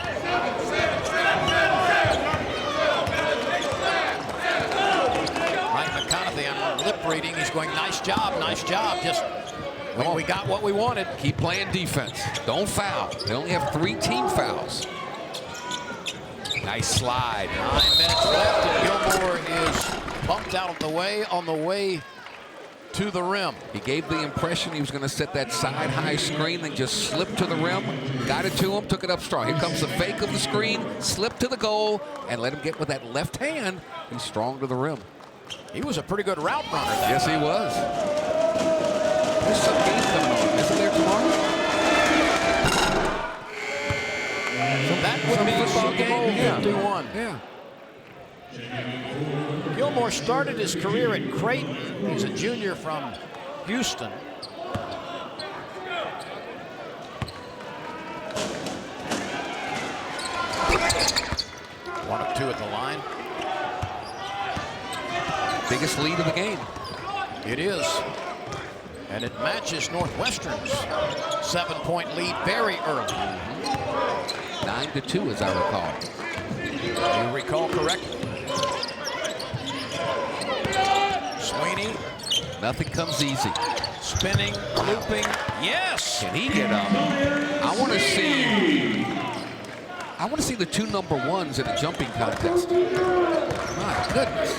Mike McConaughey, I'm lip reading. He's going, nice job, nice job. Just when we got what we wanted. Keep playing defense. Don't foul. They only have 3 team fouls. Nice slide. 9 minutes left, and Gilmore is bumped out of the way on the way to the rim. He gave the impression he was going to set that side high screen, then just slipped to the rim, got it to him, took it up strong. Here comes the fake of the screen, slipped to the goal, and let him get with that left hand. He's strong to the rim. He was a pretty good route runner. Yes, he was. There's some game coming on. Isn't there tomorrow? So that would be Super Bowl 51. Yeah. Gilmore started his career at Creighton. He's a junior from Houston. 1 of 2 at the line. Biggest lead of the game. It is. And it matches Northwestern's 7-point lead very early. 9-2, as I recall. You recall correctly. Sweeney. Nothing comes easy. Spinning, looping. Yes! Can he get up? I want to see the 2 number 1s in a jumping contest. My goodness.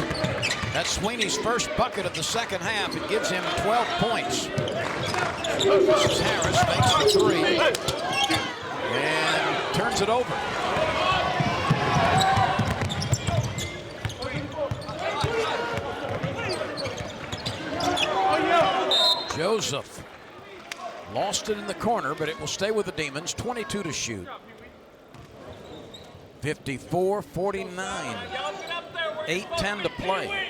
That's Sweeney's first bucket of the second half. It gives him 12 points. This is Harris, makes the 3. And turns it over. Joseph lost it in the corner, but it will stay with the Demons. 22 to shoot. 54-49. 8:10 to play.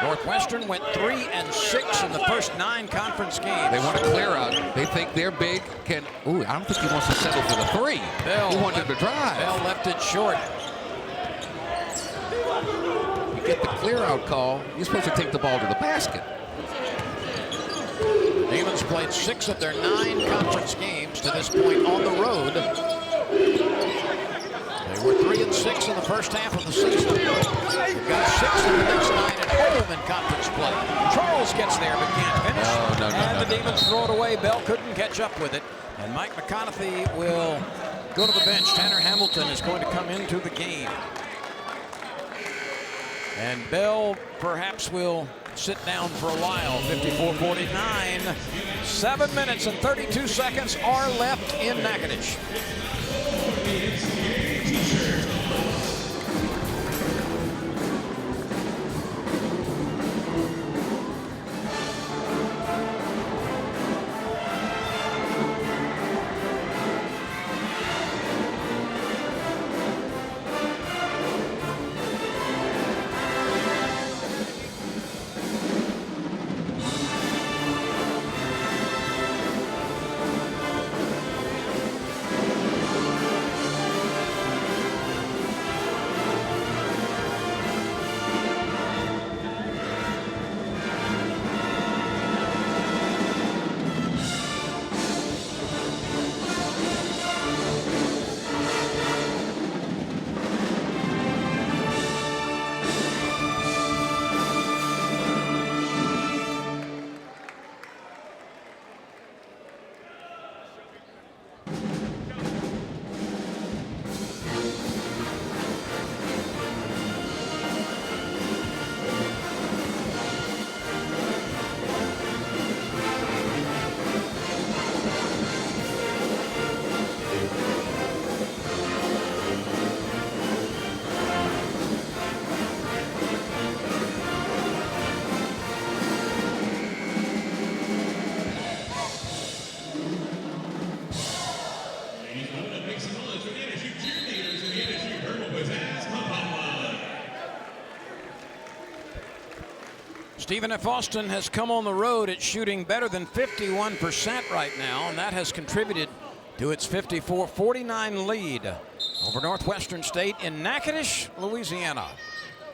Northwestern went 3-6 in the first 9 conference games. They want to clear out. They think they're big. I don't think he wants to settle for the 3. He wanted to drive. Bell left it short. You get the clear out call, you're supposed to take the ball to the basket. Demons played 6 of their 9 conference games to this point on the road. They were 3-6 in the first half of the season. They've got 6 of the next 9 at home in conference play. Charles gets there but can't finish. The Demons throw it away. Bell couldn't catch up with it. And Mike McConaughey will go to the bench. Tanner Hamilton is going to come into the game. And Bell perhaps will sit down for a while. 54-49. 7 minutes and 32 seconds are left in Natchitoches. Stephen F. Austin has come on the road at shooting better than 51% right now, and that has contributed to its 54-49 lead over Northwestern State in Natchitoches, Louisiana.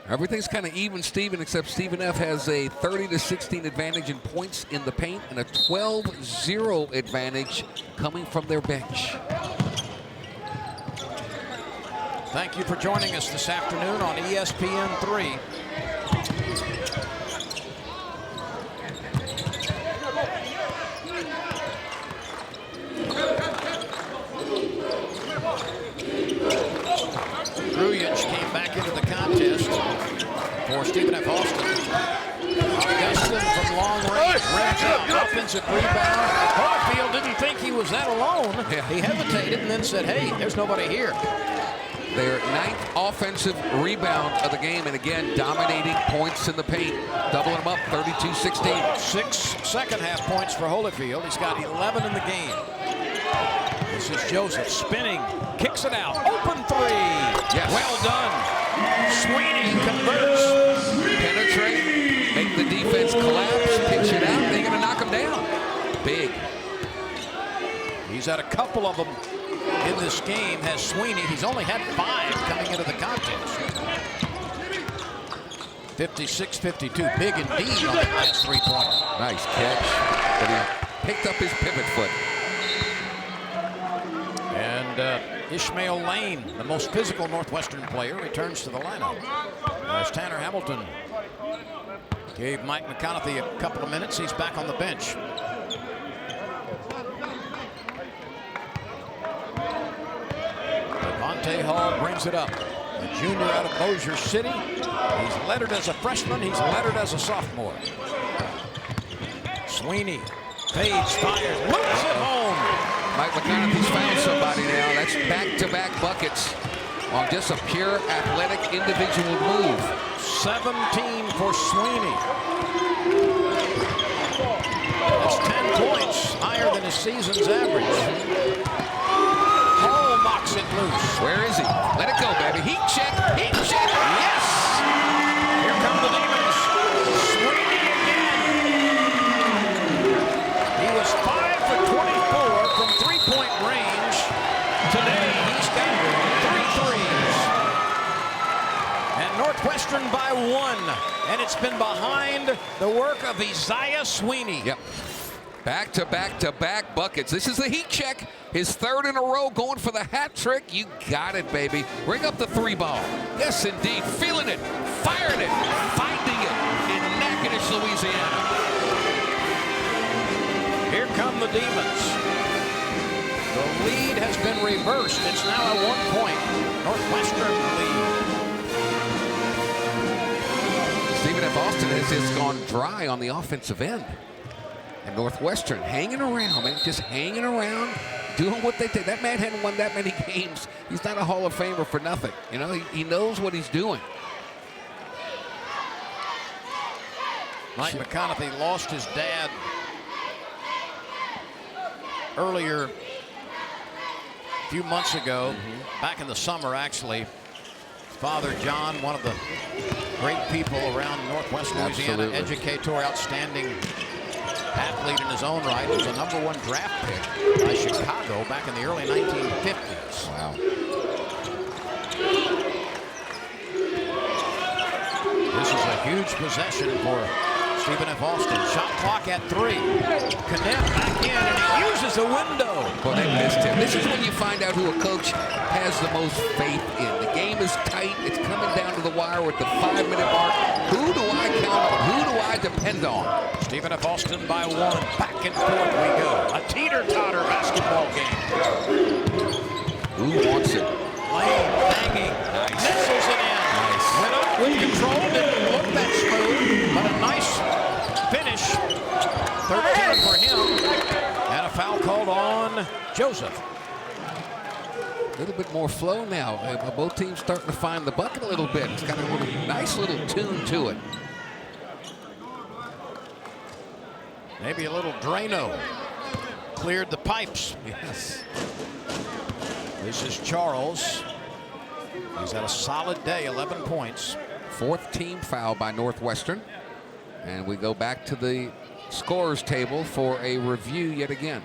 Everything's kind of even, Stephen, except Stephen F. has a 30-16 advantage in points in the paint and a 12-0 advantage coming from their bench. Thank you for joining us this afternoon on ESPN3. Gruyich came back into the contest for Stephen F. Austin. Augustin from long range, rims out, offensive rebound. Holyfield didn't think he was that alone. Yeah. He hesitated and then said, hey, there's nobody here. Their 9th offensive rebound of the game, and again, dominating points in the paint, doubling them up, 32-16. 6 second half points for Holyfield. He's got 11 in the game. This is Joseph spinning, kicks it out, open 3. Yes. Well done. Sweeney converts. Penetrate, make the defense collapse, pitch it out. They're going to knock him him down. Big. He's had a couple of them in this game, has Sweeney. He's only had 5 coming into the contest. 56-52, big indeed on that last three-pointer. Nice catch, but he picked up his pivot foot. And Ishmael Lane, the most physical Northwestern player, returns to the lineup. As Tanner Hamilton gave Mike McConaughey a couple of minutes, he's back on the bench. Devontae Hall brings it up. A junior out of Bossier City. He's lettered as a freshman. He's lettered as a sophomore. Sweeney fades, fires, moves it home. Mike McConaughey's found somebody now. That's back-to-back buckets on just a pure athletic individual move. 17 for Sweeney. That's 10 points, higher than his season's average. Hall knocks it loose. Where is he? Let it go, baby. Heat check. Heat check. Yes! Here come the Demons. Sweeney again. He was 5 for 24 from three-point range. Today, he's got 3 threes. And Northwestern by 1. And it's been behind the work of Isaiah Sweeney. Yep. Back-to-back-to-back buckets. This is the heat check. His 3rd in a row, going for the hat trick. You got it, baby. Bring up the 3-ball. Yes, indeed. Feeling it, firing it, finding it in Natchitoches, Louisiana. Here come the Demons. The lead has been reversed. It's now a 1-point Northwestern lead. Stephen F. Austin has just gone dry on the offensive end. And Northwestern hanging around, man, just hanging around, doing what they did. That man hadn't won that many games. He's not a Hall of Famer for nothing. You know, he knows what he's doing. Mike McConaughey lost his dad earlier, a few months ago, back in the summer, actually. Father John, one of the great people around Northwest Louisiana, educator, outstanding athlete in his own right. He was a #1 draft pick by Chicago back in the early 1950s. Wow. This is a huge possession for Stephen F. Austin. Shot clock at 3. Cadet back in, and he uses the window. Well, they missed him. This is when you find out who a coach has the most faith in. The game is tight. It's coming down to the wire with the 5-minute mark. Who do I count on? Who do I depend on? Stephen F. Austin by 1. Back and forth we go. A teeter-totter basketball game. Who wants it? Lane banging. Nice. Nestles it in. Nice. Went up with control. Didn't look that smooth, but a nice finish. 13 for him. And a foul called on Joseph. A little bit more flow now. Both teams starting to find the bucket a little bit. It's got a nice little tune to it. Maybe a little Drano. Cleared the pipes. Yes. This is Charles. He's had a solid day, 11 points. 4th team foul by Northwestern. And we go back to the scorers table for a review yet again.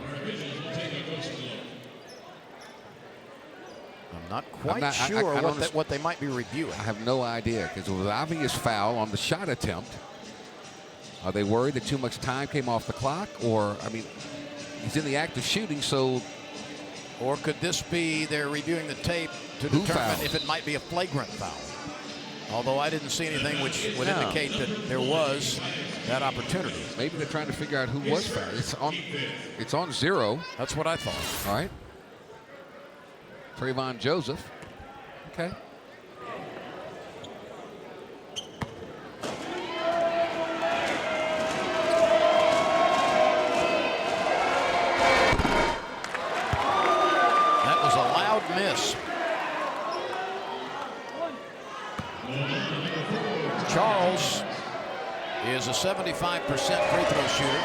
I'm not quite sure what they might be reviewing. I have no idea, because it was an obvious foul on the shot attempt. Are they worried that too much time came off the clock? Or, I mean, he's in the act of shooting, so... Or could this be they're reviewing the tape to determine if it might be a flagrant foul? Although I didn't see anything which would indicate that there was that opportunity. Maybe they're trying to figure out who was fouled. It's on 0. That's what I thought. All right. Trayvon Joseph. Okay. That was a loud miss. Charles is a 75% free throw shooter.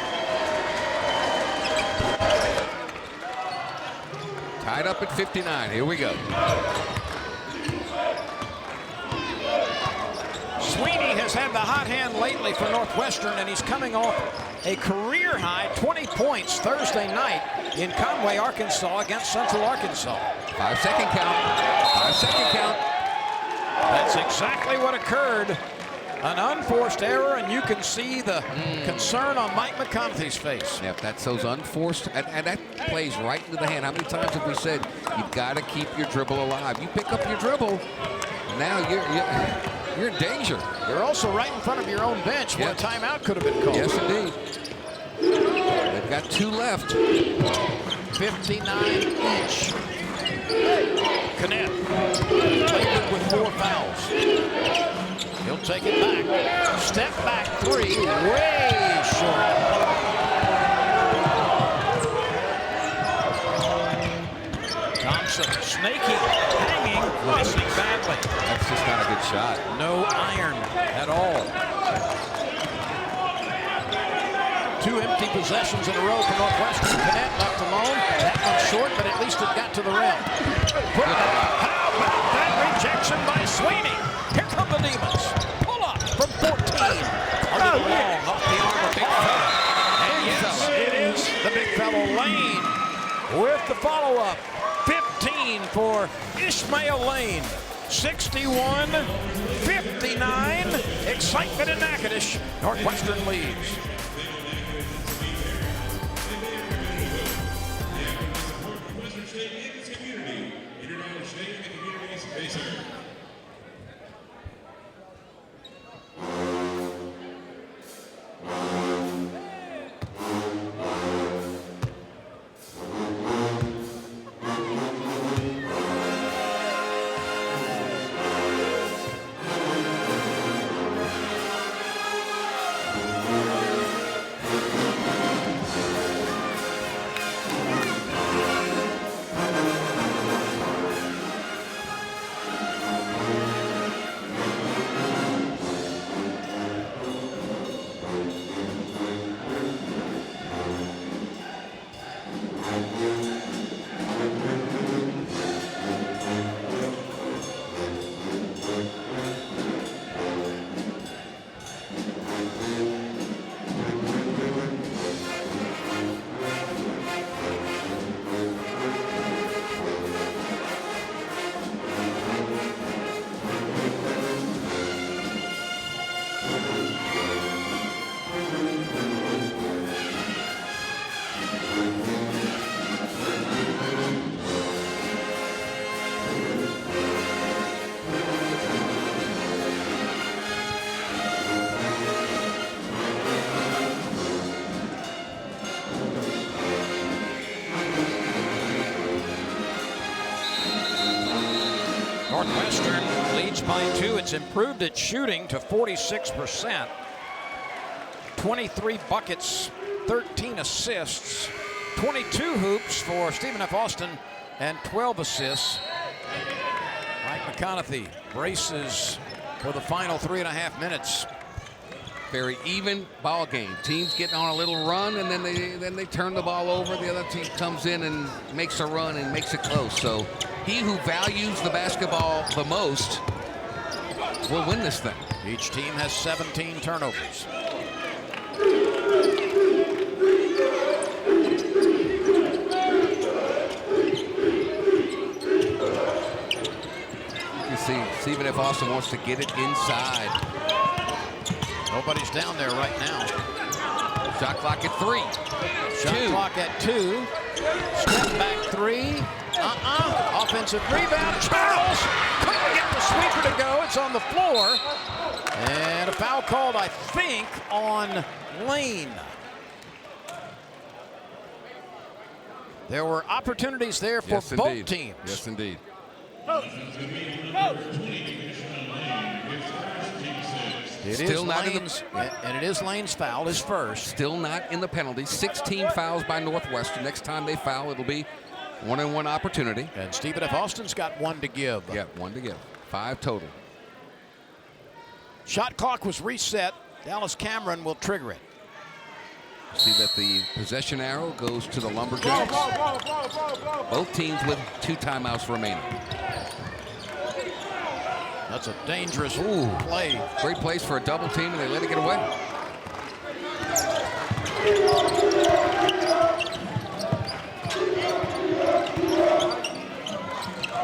Tied up at 59. Here we go. Sweeney has had the hot hand lately for Northwestern, and he's coming off a career-high 20 points Thursday night in Conway, Arkansas against Central Arkansas. 5-second count. 5-second count. That's exactly what occurred. An unforced error, and you can see the concern on Mike McConaughey's face. Yep, that's those unforced, and that plays right into the hand. How many times have we said you've got to keep your dribble alive? You pick up your dribble, now you're in danger. You're also right in front of your own bench where a timeout could have been called. Yes, indeed. They've got 2 left. 59 each. Canet with 4 fouls. He'll take it back. Step back 3, way short. Thompson snaking, hanging, missing badly. That's just not a good shot. No iron at all. 2 empty possessions in a row for Northwestern. Canet left alone. That one's short, but at least it got to the rim. How about that rejection by Sweeney? Here come the Demons. Pull up from 14. A little long off the arm of Big Fella. And yes, it is the Big Fella Lane with the follow-up. 15 for Ishmael Lane. 61-59. Excitement in Natchitoches. Northwestern leads. Northwestern leads by 2. It's improved its shooting to 46%. 23 buckets, 13 assists, 22 hoops for Stephen F. Austin, and 12 assists. Mike McConaughey braces for the final 3.5 minutes. Very even ball game. Teams getting on a little run, and then they turn the ball over. The other team comes in and makes a run and makes it close. So he who values the basketball the most will win this thing. Each team has 17 turnovers. You see, Stephen F. Austin wants to get it inside. Nobody's down there right now. Shot clock at 3. Shot clock at 2. Step back 3. Offensive rebound. Charles couldn't get the sweeper to go. It's on the floor. And a foul called, I think, on Lane. There were opportunities there for both teams. Yes, indeed. It is Lane's, and it is Lane's foul, his first. Still not in the penalty. 16 fouls by Northwestern. Next time they foul, it'll be 1-on-1 opportunity. And Stephen F. Austin's got 1 to give. Yeah, 1 to give. 5 total. Shot clock was reset. Dallas Cameron will trigger it. See that the possession arrow goes to the Lumberjacks. Both teams with 2 timeouts remaining. That's a dangerous play. Great place for a double team, and they let it get away.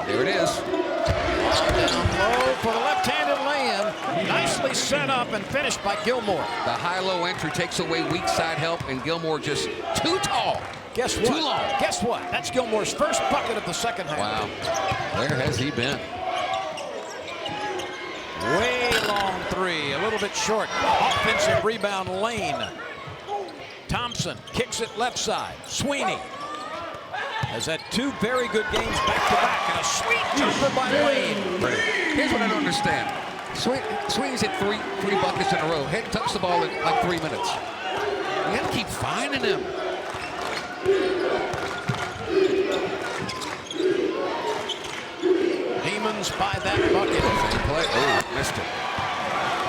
There it is. Down low for the left-handed lay-in. Nicely set up and finished by Gilmore. The high-low entry takes away weak side help, and Gilmore just too tall. Guess what? Too long. Guess what? That's Gilmore's first bucket of the second half. Wow. Where has he been? Way long three, a little bit short. Offensive rebound, Lane. Thompson kicks it left side. Sweeney has had two very good games back-to-back, and a sweet jumper by Lane. Here's what I don't understand. Sweeney's hit three buckets in a row. Head touched the ball in like 3 minutes. You got to keep finding him. Demons by that bucket. Play. Oh, missed it.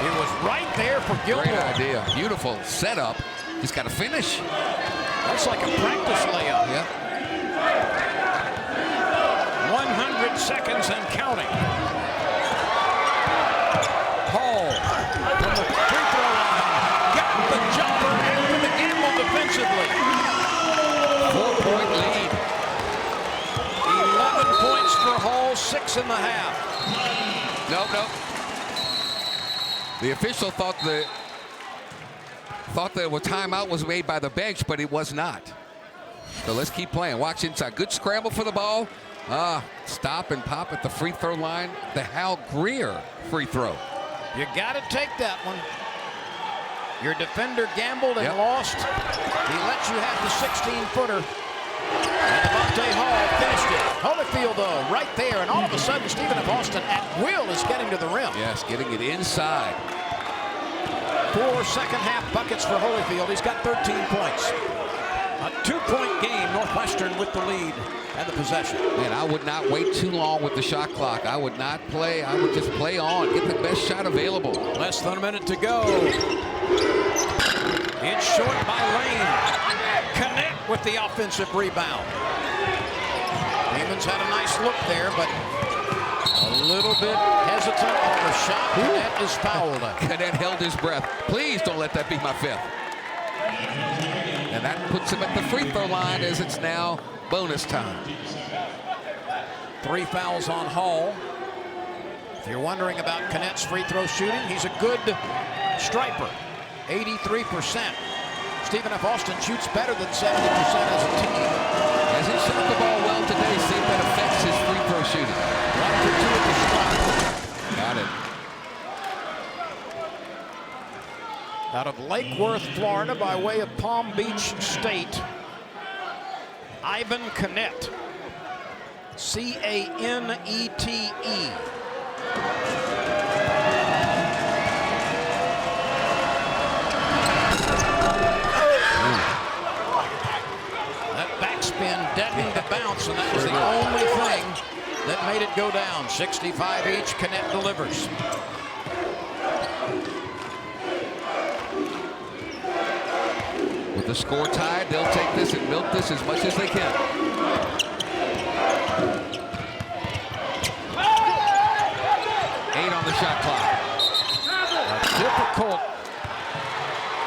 It was right there for Gilmore. Great idea. Beautiful setup. He's got to finish. That's like a practice layup. Yeah. 100 seconds and counting. Hall from the free throw line. Got the jumper after the gamble defensively. 4-point lead. 11 points for Hall, 6.5. Nope. The official thought the timeout was made by the bench, but it was not. So let's keep playing. Watch inside. Good scramble for the ball. Stop and pop at the free throw line. The Hal Greer free throw. You got to take that one. Your defender gambled and lost. He lets you have the 16-footer. And Devontae Hall finished it. Holyfield, though, right there. And all of a sudden, Stephen F. Austin at will is getting to the rim. Yes, getting it inside. 4 second-half buckets for Holyfield. He's got 13 points. A 2-point game, Northwestern with the lead and the possession. Man, I would not wait too long with the shot clock. I would not play. I would just play on. Get the best shot available. Less than a minute to go. It's short by Lane. Connect with the offensive rebound. Demons had a nice look there, but a little bit hesitant on the shot. Cadet is fouled. Cadet held his breath. Please don't let that be my fifth. And that puts him at the free throw line as it's now bonus time. 3 fouls on Hall. If you're wondering about Cannett's free throw shooting, he's a good striper. 83%. Stephen F. Austin shoots better than 70% as a team. As he shot the ball well today, see if that affects his free throw shooting. 1 for 2 at the stripe. Got it. Out of Lake Worth, Florida, by way of Palm Beach State, Ivan Cannett. C-A-N-E-T-E. That backspin deadened the bounce, and that was the only thing that made it go down. 65 each. Cannett delivers. With the score tied, they'll take this and milk this as much as they can. On the shot clock. A difficult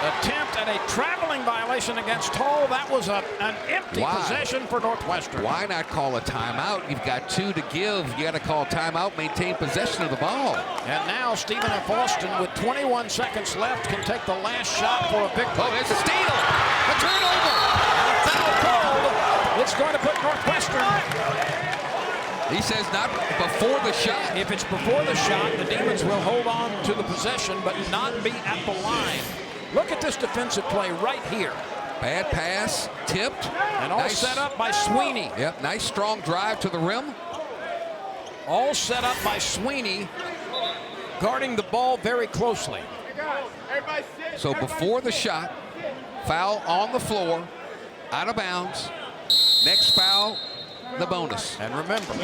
attempt at a traveling violation against Hall. That was an empty possession for Northwestern. Why not call a timeout? You've got 2 to give. You got to call a timeout, maintain possession of the ball. And now Stephen F. Austin, with 21 seconds left, can take the last shot for a victory. Oh, it's a steal! A turnover! And a foul called. It's going to put Northwestern. He says not before the shot. If it's before the shot, the Demons will hold on to the possession, but not be at the line. Look at this defensive play right here. Bad pass, tipped. And all set up by Sweeney. Yep, nice strong drive to the rim. All set up by Sweeney, guarding the ball very closely. So before the shot, foul on the floor, out of bounds. Next foul, the bonus. And remember,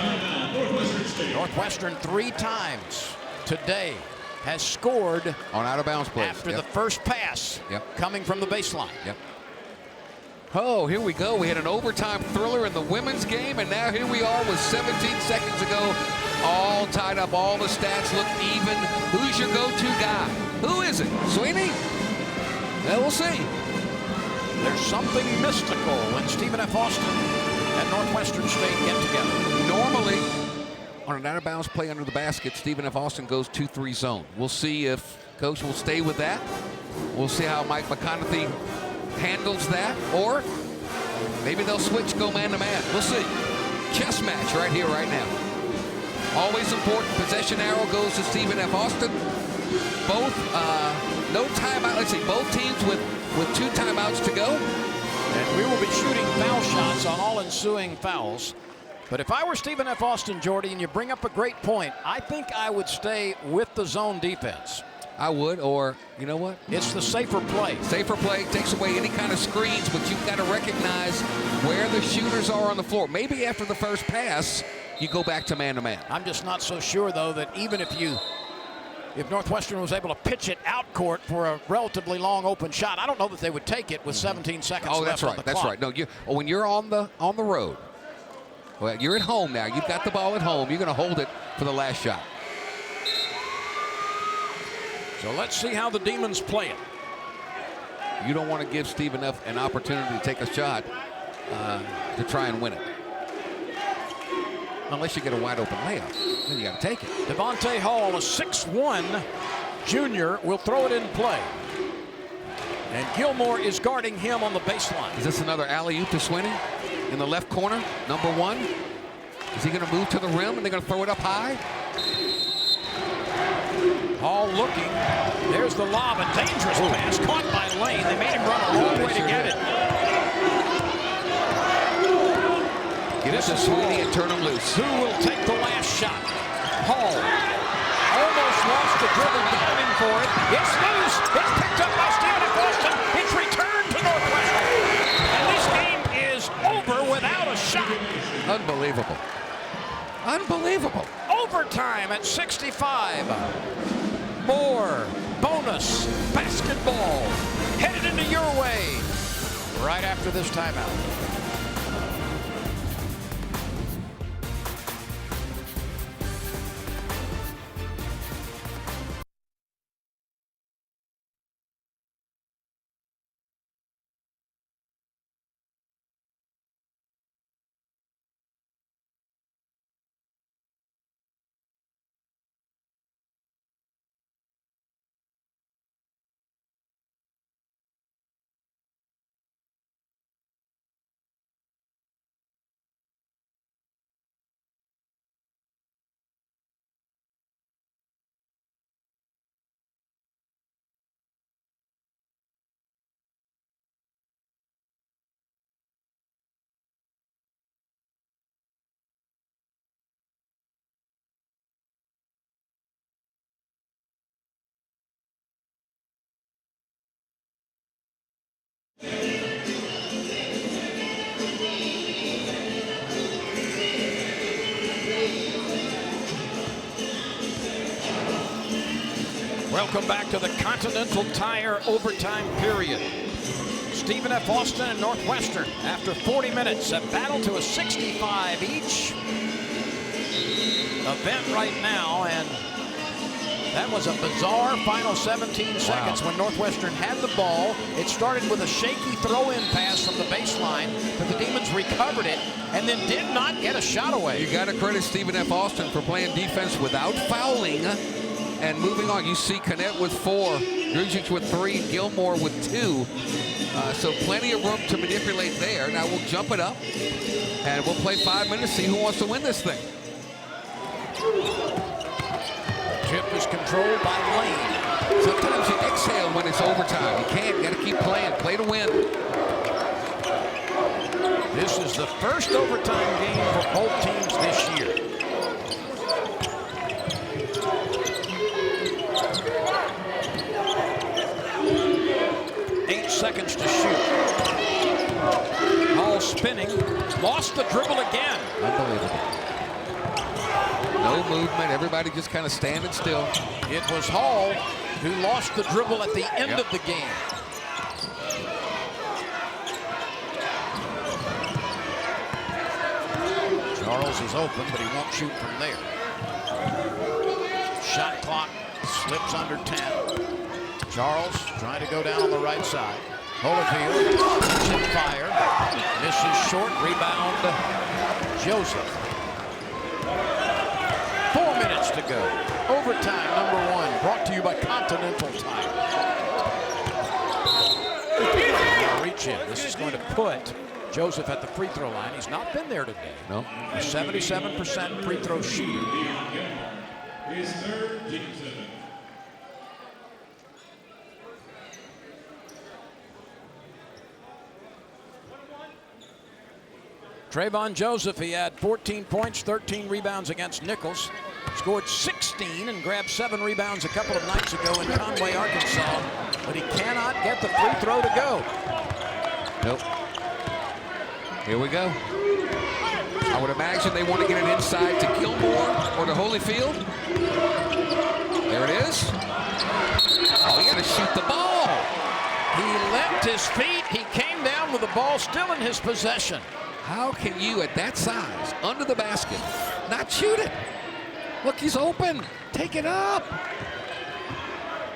Northwestern 3 times today has scored on out-of-bounds plays after the first pass coming from the baseline. Yep. Oh, here we go. We had an overtime thriller in the women's game, and now here we are with 17 seconds ago. all tied up. All the stats look even. Who's your go-to guy? Who is it? Sweeney? Well, we'll see. There's something mystical when Stephen F. Austin and Northwestern State get together. Normally, on an out-of-bounds play under the basket, Stephen F. Austin goes 2-3 zone. We'll see if Coach will stay with that. We'll see how Mike McConaughey handles that, or maybe they'll switch, go man-to-man. We'll see. Chess match right here, right now. Always important. Possession arrow goes to Stephen F. Austin. Both, no timeout. Let's see, both teams with 2 timeouts to go. And we will be shooting foul shots on all ensuing fouls. But if I were Stephen F. Austin, Jordy, and you bring up a great point, I think I would stay with the zone defense. I would, or you know what? It's the safer play. Safer play takes away any kind of screens, but you've got to recognize where the shooters are on the floor. Maybe after the first pass, you go back to man-to-man. I'm just not so sure, though, that even if Northwestern was able to pitch it out court for a relatively long open shot, I don't know that they would take it with 17 seconds left on the clock. That's right. No, when you're on the road, well, you're at home now. You've got the ball at home. You're going to hold it for the last shot. So let's see how the Demons play it. You don't want to give Stephen F. an opportunity to take a shot to try and win it. Unless you get a wide open layup, then you got to take it. Devontae Hall, a 6'1" junior, will throw it in play. And Gilmore is guarding him on the baseline. Is this another alley-oop to Swinney in the left corner, number 1? Is he going to move to the rim and they're going to throw it up high? Hall looking. There's the lob. A dangerous pass caught by Lane. They made him run a long way to get it. Get it to Swinney and turn him loose. Who will take the last shot? Hall almost lost the dribble diving for it. It's loose. It's picked up by Stephen F. Austin. It's returned to Northwestern. And this game is over without a shot. Unbelievable. Unbelievable. Overtime at 65. More bonus basketball headed into your way right after this timeout. Welcome back to the Continental Tire overtime period. Stephen F. Austin and Northwestern, after 40 minutes, a battle to a 65 each. Event right now, and that was a bizarre final 17 seconds when Northwestern had the ball. It started with a shaky throw-in pass from the baseline, but the Demons recovered it and then did not get a shot away. You got to credit Stephen F. Austin for playing defense without fouling and moving on. You see Canet with 4, Drujic with 3, Gilmore with 2. So plenty of room to manipulate there. Now we'll jump it up and we'll play 5 minutes, see who wants to win this thing. Tip is controlled by Lane. Sometimes you exhale when it's overtime. You can't. You got to keep playing. Play to win. This is the first overtime game for both teams this year. Seconds to shoot. Hall spinning, lost the dribble again. Unbelievable. No movement, everybody just kind of standing still. It was Hall who lost the dribble at the end of the game. Charles is open, but he won't shoot from there. Shot clock slips under 10. Charles trying to go down on the right side. Holyfield, chip fire, misses short, rebound, Joseph. 4 minutes to go. Overtime number 1, brought to you by Continental Tire. Reach in. This is going to put Joseph at the free throw line. He's not been there today. No. A 77% free throw shooter. His third team 7. Trayvon Joseph, he had 14 points, 13 rebounds against Nichols. Scored 16 and grabbed 7 rebounds a couple of nights ago in Conway, Arkansas. But he cannot get the free throw to go. Nope. Here we go. I would imagine they want to get it inside to Gilmore or to Holyfield. There it is. Oh, he got to shoot the ball. He leapt his feet. He came down with the ball still in his possession. How can you, at that size, under the basket, not shoot it? Look, he's open. Take it up.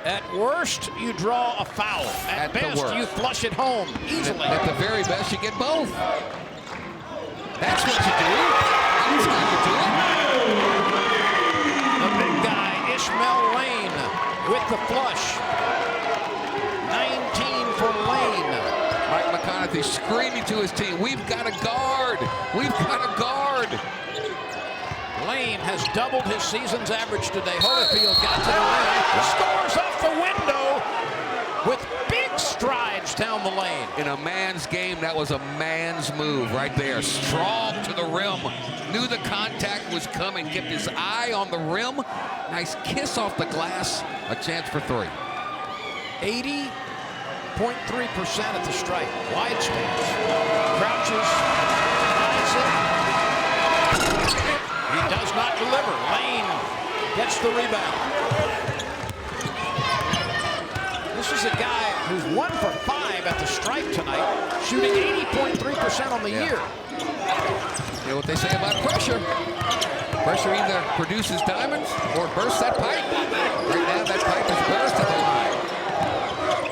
At worst, you draw a foul. At best, you flush it home easily. At the very best, you get both. That's what you do. That's how you do it. The big guy, Ishmael Lane, with the flush. 19 for Lane. Mike McConaughey screaming to his team, we've got a guard. We've got a guard. Lane has doubled his season's average today. Holyfield got to the rim. Scores off the window with big strides down the lane. In a man's game, that was a man's move right there. Strong to the rim. Knew the contact was coming. Kept his eye on the rim. Nice kiss off the glass. A chance for 3. 80.3% at the stripe. Wide stance. Crouches. Finds it. He does not deliver. Lane gets the rebound. This is a guy who's 1 for 5 at the stripe tonight, shooting 80.3% on the year. You know what they say about pressure? Pressure either produces diamonds or bursts that pipe. Right now, that pipe is burst at the line.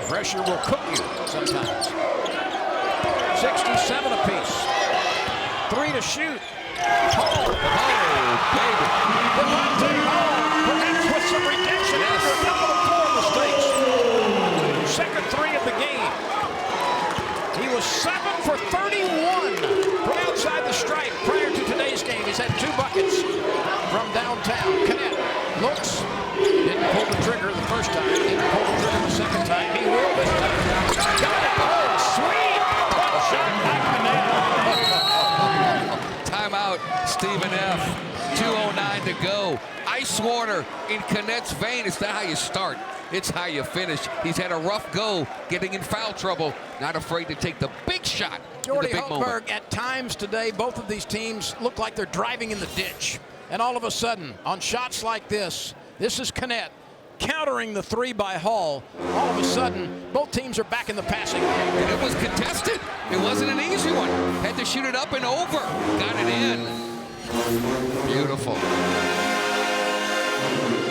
Pressure will cook you sometimes. 67 apiece. 3 to shoot. Oh, baby. Perhaps with some redemption after a couple of poor mistakes. Second 3 of the game. He was 7 for 31 from outside the stripe prior to today's game. He's had 2 buckets from downtown. Canet looks. Didn't pull the trigger the first time. Didn't pull the trigger the second time. He will this time. Got it. Oh, sweet. What shot by Canet. Timeout, Stephen F. 2:09 to go. Ice water in Canet's vein. It's not how you start. It's how you finish. He's had a rough go getting in foul trouble. Not afraid to take the big shot in the Jordy big moment. Hultberg, at times today, both of these teams look like they're driving in the ditch. And all of a sudden, on shots like this is Canet countering the 3 by Hall. All of a sudden, both teams are back in the passing game. And it was contested. It wasn't an easy one. Had to shoot it up and over. Got it in. Beautiful.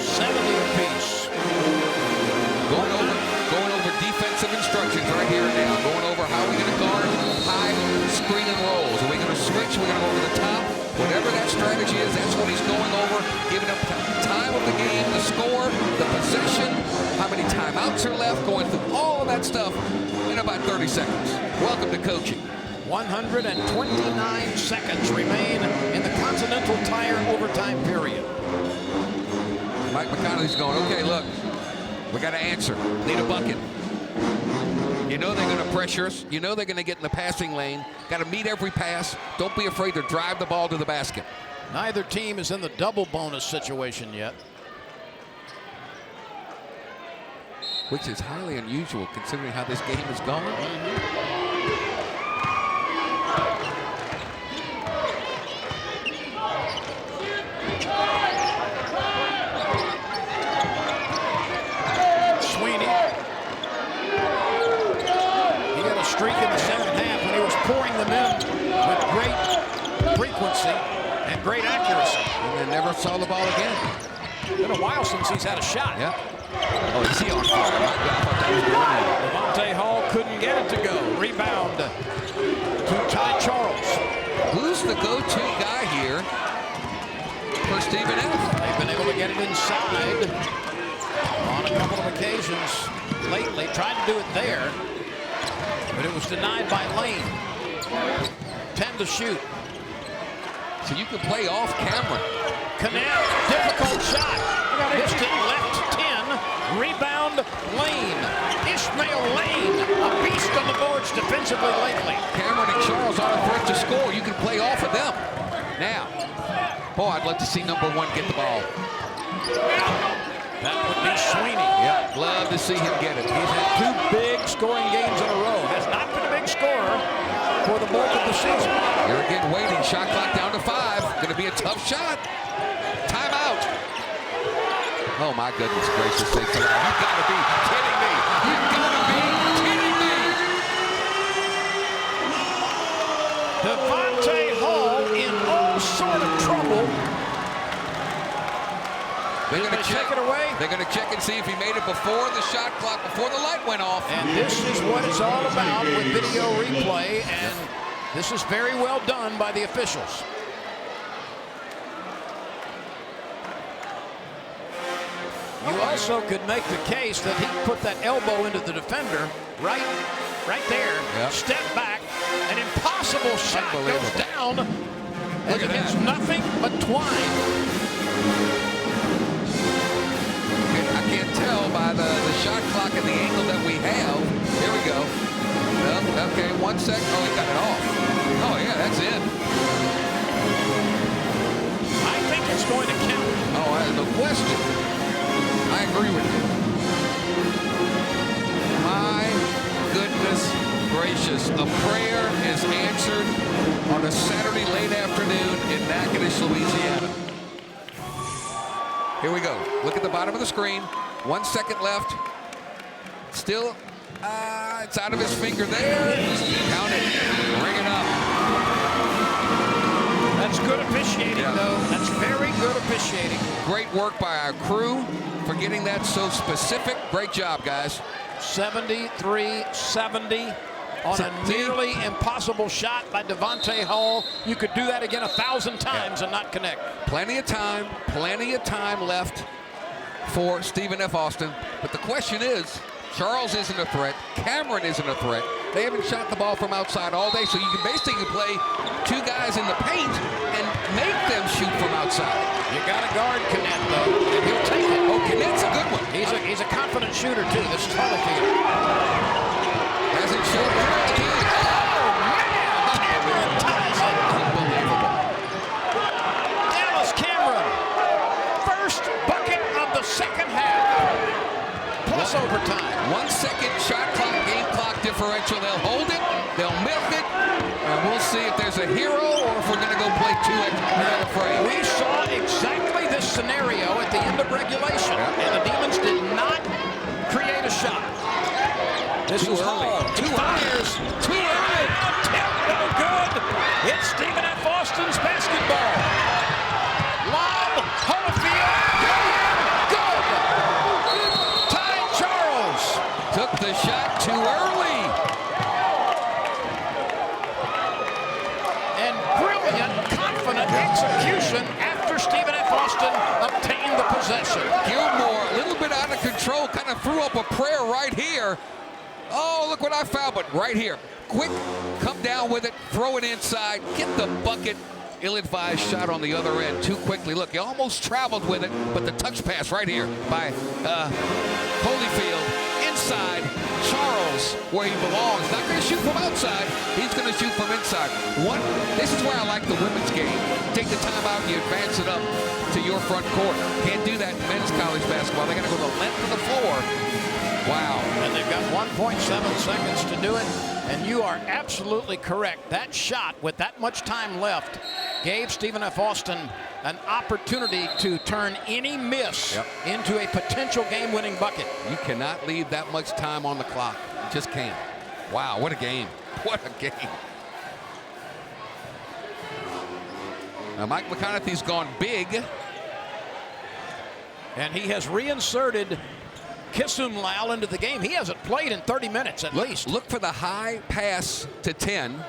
70 apiece. Going over defensive instructions right here and now. Going over how we're going to guard high screen and rolls. Are we going to switch? We're going to go over the top. Whatever that strategy is, that's what he's going over. Giving up time of the game, the score, the possession, how many timeouts are left, going through all of that stuff in about 30 seconds. Welcome to coaching. 129 seconds remain in the Continental Tire overtime period. Mike McConaughey's going, okay, look, we got to answer. Need a bucket. You know they're going to pressure us. You know they're going to get in the passing lane. Got to meet every pass. Don't be afraid to drive the ball to the basket. Neither team is in the double bonus situation yet. Which is highly unusual considering how this game is going. Streak in the second half when he was pouring them in with great frequency. And great accuracy. And then never saw the ball again. Been a while since he's had a shot. Yep. Oh, is he on fire? I thought that was good. Devontae Hall couldn't get it to go. Rebound to Ty Charles. Who's the go-to guy here for Stephen F? They've been able to get it inside on a couple of occasions lately. Tried to do it there, but it was denied by Lane. 10 to shoot. So you can play off camera. Connect, difficult shot. Missed it, left 10. Rebound, Lane. Ishmael Lane, a beast on the boards defensively lately. Cameron and Charles on a threat to score. You can play off of them. Now, boy, I'd love to see number 1 get the ball. That would be Sweeney. Yep, love to see him get it. He's had 2 big scoring games in a row. Has not been a big scorer for the bulk of the season. Here again, waiting. Shot clock down to 5. Going to be a tough shot. Timeout. Oh, my goodness gracious sakes. You've got to be kidding me. You've got to be kidding me. Devontae Hall in all sort of trouble. They're going to check it away. They're going to check and see if he made it before the shot clock, before the light went off. And this is what it's all about with video replay, and this is very well done by the officials. You also could make the case that he put that elbow into the defender right there. Yep. Step back, an impossible shot goes down as it hits nothing but twine. I can't tell by the shot clock and the angle that we have. Here we go. Okay, 1 second. Oh, he got it off. Oh, yeah, that's it. I think it's going to count. Oh, no question. I agree with you. My goodness gracious. A prayer is answered on a Saturday late afternoon in Natchitoches, Louisiana. Here we go. Look at the bottom of the screen. 1 second left. Still, it's out of his finger there. Count it. Ring it up. That's good officiating, though. That's very good officiating. Great work by our crew for getting that so specific. Great job, guys. 73-70 on a nearly impossible shot by Devontae Hall. You could do that again 1,000 times and not connect. Plenty of time left for Stephen F. Austin. But the question is, Charles isn't a threat. Cameron isn't a threat. They haven't shot the ball from outside all day, so you can basically play 2 guys in the paint and make them shoot from outside. You got to guard Kennett, though, and he'll take it. Oh, Kennett's a good one. He's a confident shooter, too. This is Holyfield. Hasn't shot again. Oh, man! Cameron ties it. Unbelievable. Dallas Cameron. First bucket of the second half. Plus overtime. 1 second shot clock, game clock differential. They'll hold it, they'll milk it, and we'll see if there's a hero or if we're going to go play 2 extra frame. We saw exactly this scenario at the end of regulation, and the Demons did not create a shot. This is Hall. 2 fires. 2 early. Tip, no good. It's Stephen F. Austin's basketball. Lob, Holyfield. Took the shot too early. And brilliant, confident execution after Stephen F. Austin obtained the possession. Gilmore, a little bit out of control, kind of threw up a prayer right here. Oh, look what I found, but right here. Quick, come down with it, throw it inside, get the bucket. Ill-advised shot on the other end too quickly. Look, he almost traveled with it, but the touch pass right here by Holyfield. Inside, Charles, where he belongs. Not going to shoot from outside. He's going to shoot from inside. This is where I like the women's game. Take the time out and you advance it up to your front court. Can't do that in men's college basketball. They got to go the length of the floor. Wow. And they've got 1.7 seconds to do it. And you are absolutely correct. That shot, with that much time left, gave Stephen F. Austin an opportunity to turn any miss into a potential game-winning bucket. You cannot leave that much time on the clock. You just can't. Wow, what a game. What a game. Now Mike McConaughey's gone big. And he has reinserted Kisum Lal into the game. He hasn't played in 30 minutes at least. Look for the high pass to 10.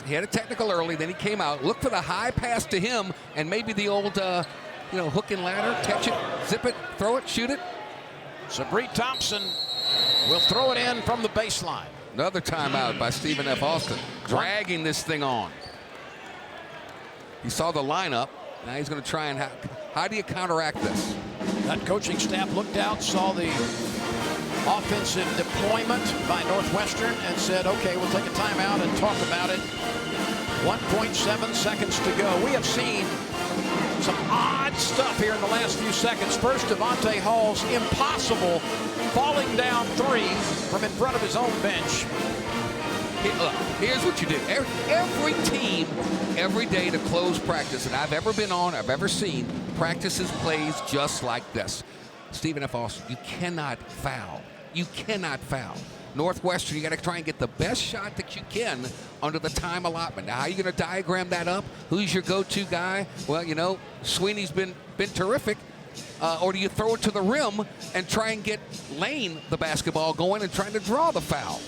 He had a technical early, then he came out. Look for the high pass to him, and maybe the old, hook and ladder, catch it, zip it, throw it, shoot it. Sabree Thompson will throw it in from the baseline. Another timeout by Stephen F. Austin, dragging this thing on. He saw the lineup. Now he's going to try and how do you counteract this? That coaching staff looked out, saw the offensive deployment by Northwestern, and said, okay, we'll take a timeout and talk about it. 1.7 seconds to go. We have seen some odd stuff here in the last few seconds. First, Devontae Hall's impossible falling down three from in front of his own bench. Look, here's what you do. Every team, every day to close practice that I've ever been on, I've ever seen, practices plays just like this. Stephen F. Austin, you cannot foul. You cannot foul. Northwestern, you got to try and get the best shot that you can under the time allotment. Now, how are you going to diagram that up? Who's your go-to guy? Well, Sweeney's been terrific. Or do you throw it to the rim and try and get Lane the basketball going and trying to draw the foul?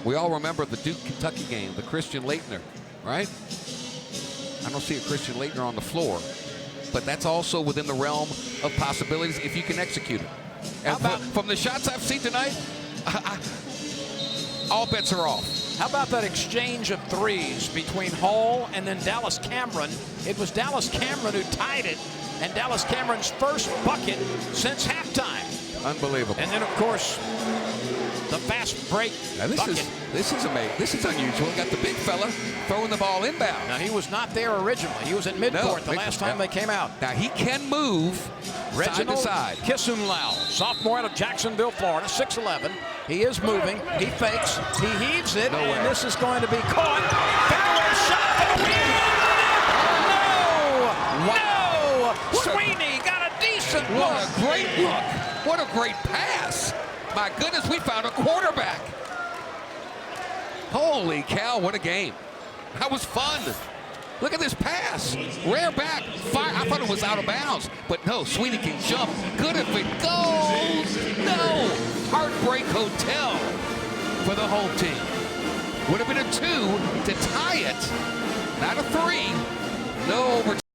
We all remember the Duke-Kentucky game, the Christian Laettner, right? I don't see a Christian Laettner on the floor, but that's also within the realm of possibilities if you can execute it. And from the shots I've seen tonight, all bets are off. How about that exchange of threes between Hall and then Dallas Cameron? It was Dallas Cameron who tied it, and Dallas Cameron's first bucket since halftime. Unbelievable. And then, of course, the fast break bucket. This is amazing. This is unusual. Got the big fella throwing the ball inbound. Now, he was not there originally. He was at midcourt the last time they came out. Now, he can move Reginald side to side. Kisum Lal, sophomore out of Jacksonville, Florida, 6'11". He is moving. He fakes. He heaves it. And this is going to be caught. Fadeaway shot. No! Sweeney got a decent look. What a great look. What a great pass. My goodness, we found a quarterback. Holy cow, what a game. That was fun. Look at this pass. Rare back. Fire. I thought it was out of bounds. But no, Sweeney can jump. Good if it goes. No. Heartbreak Hotel for the whole team. Would have been a 2 to tie it. Not a 3. No overtime.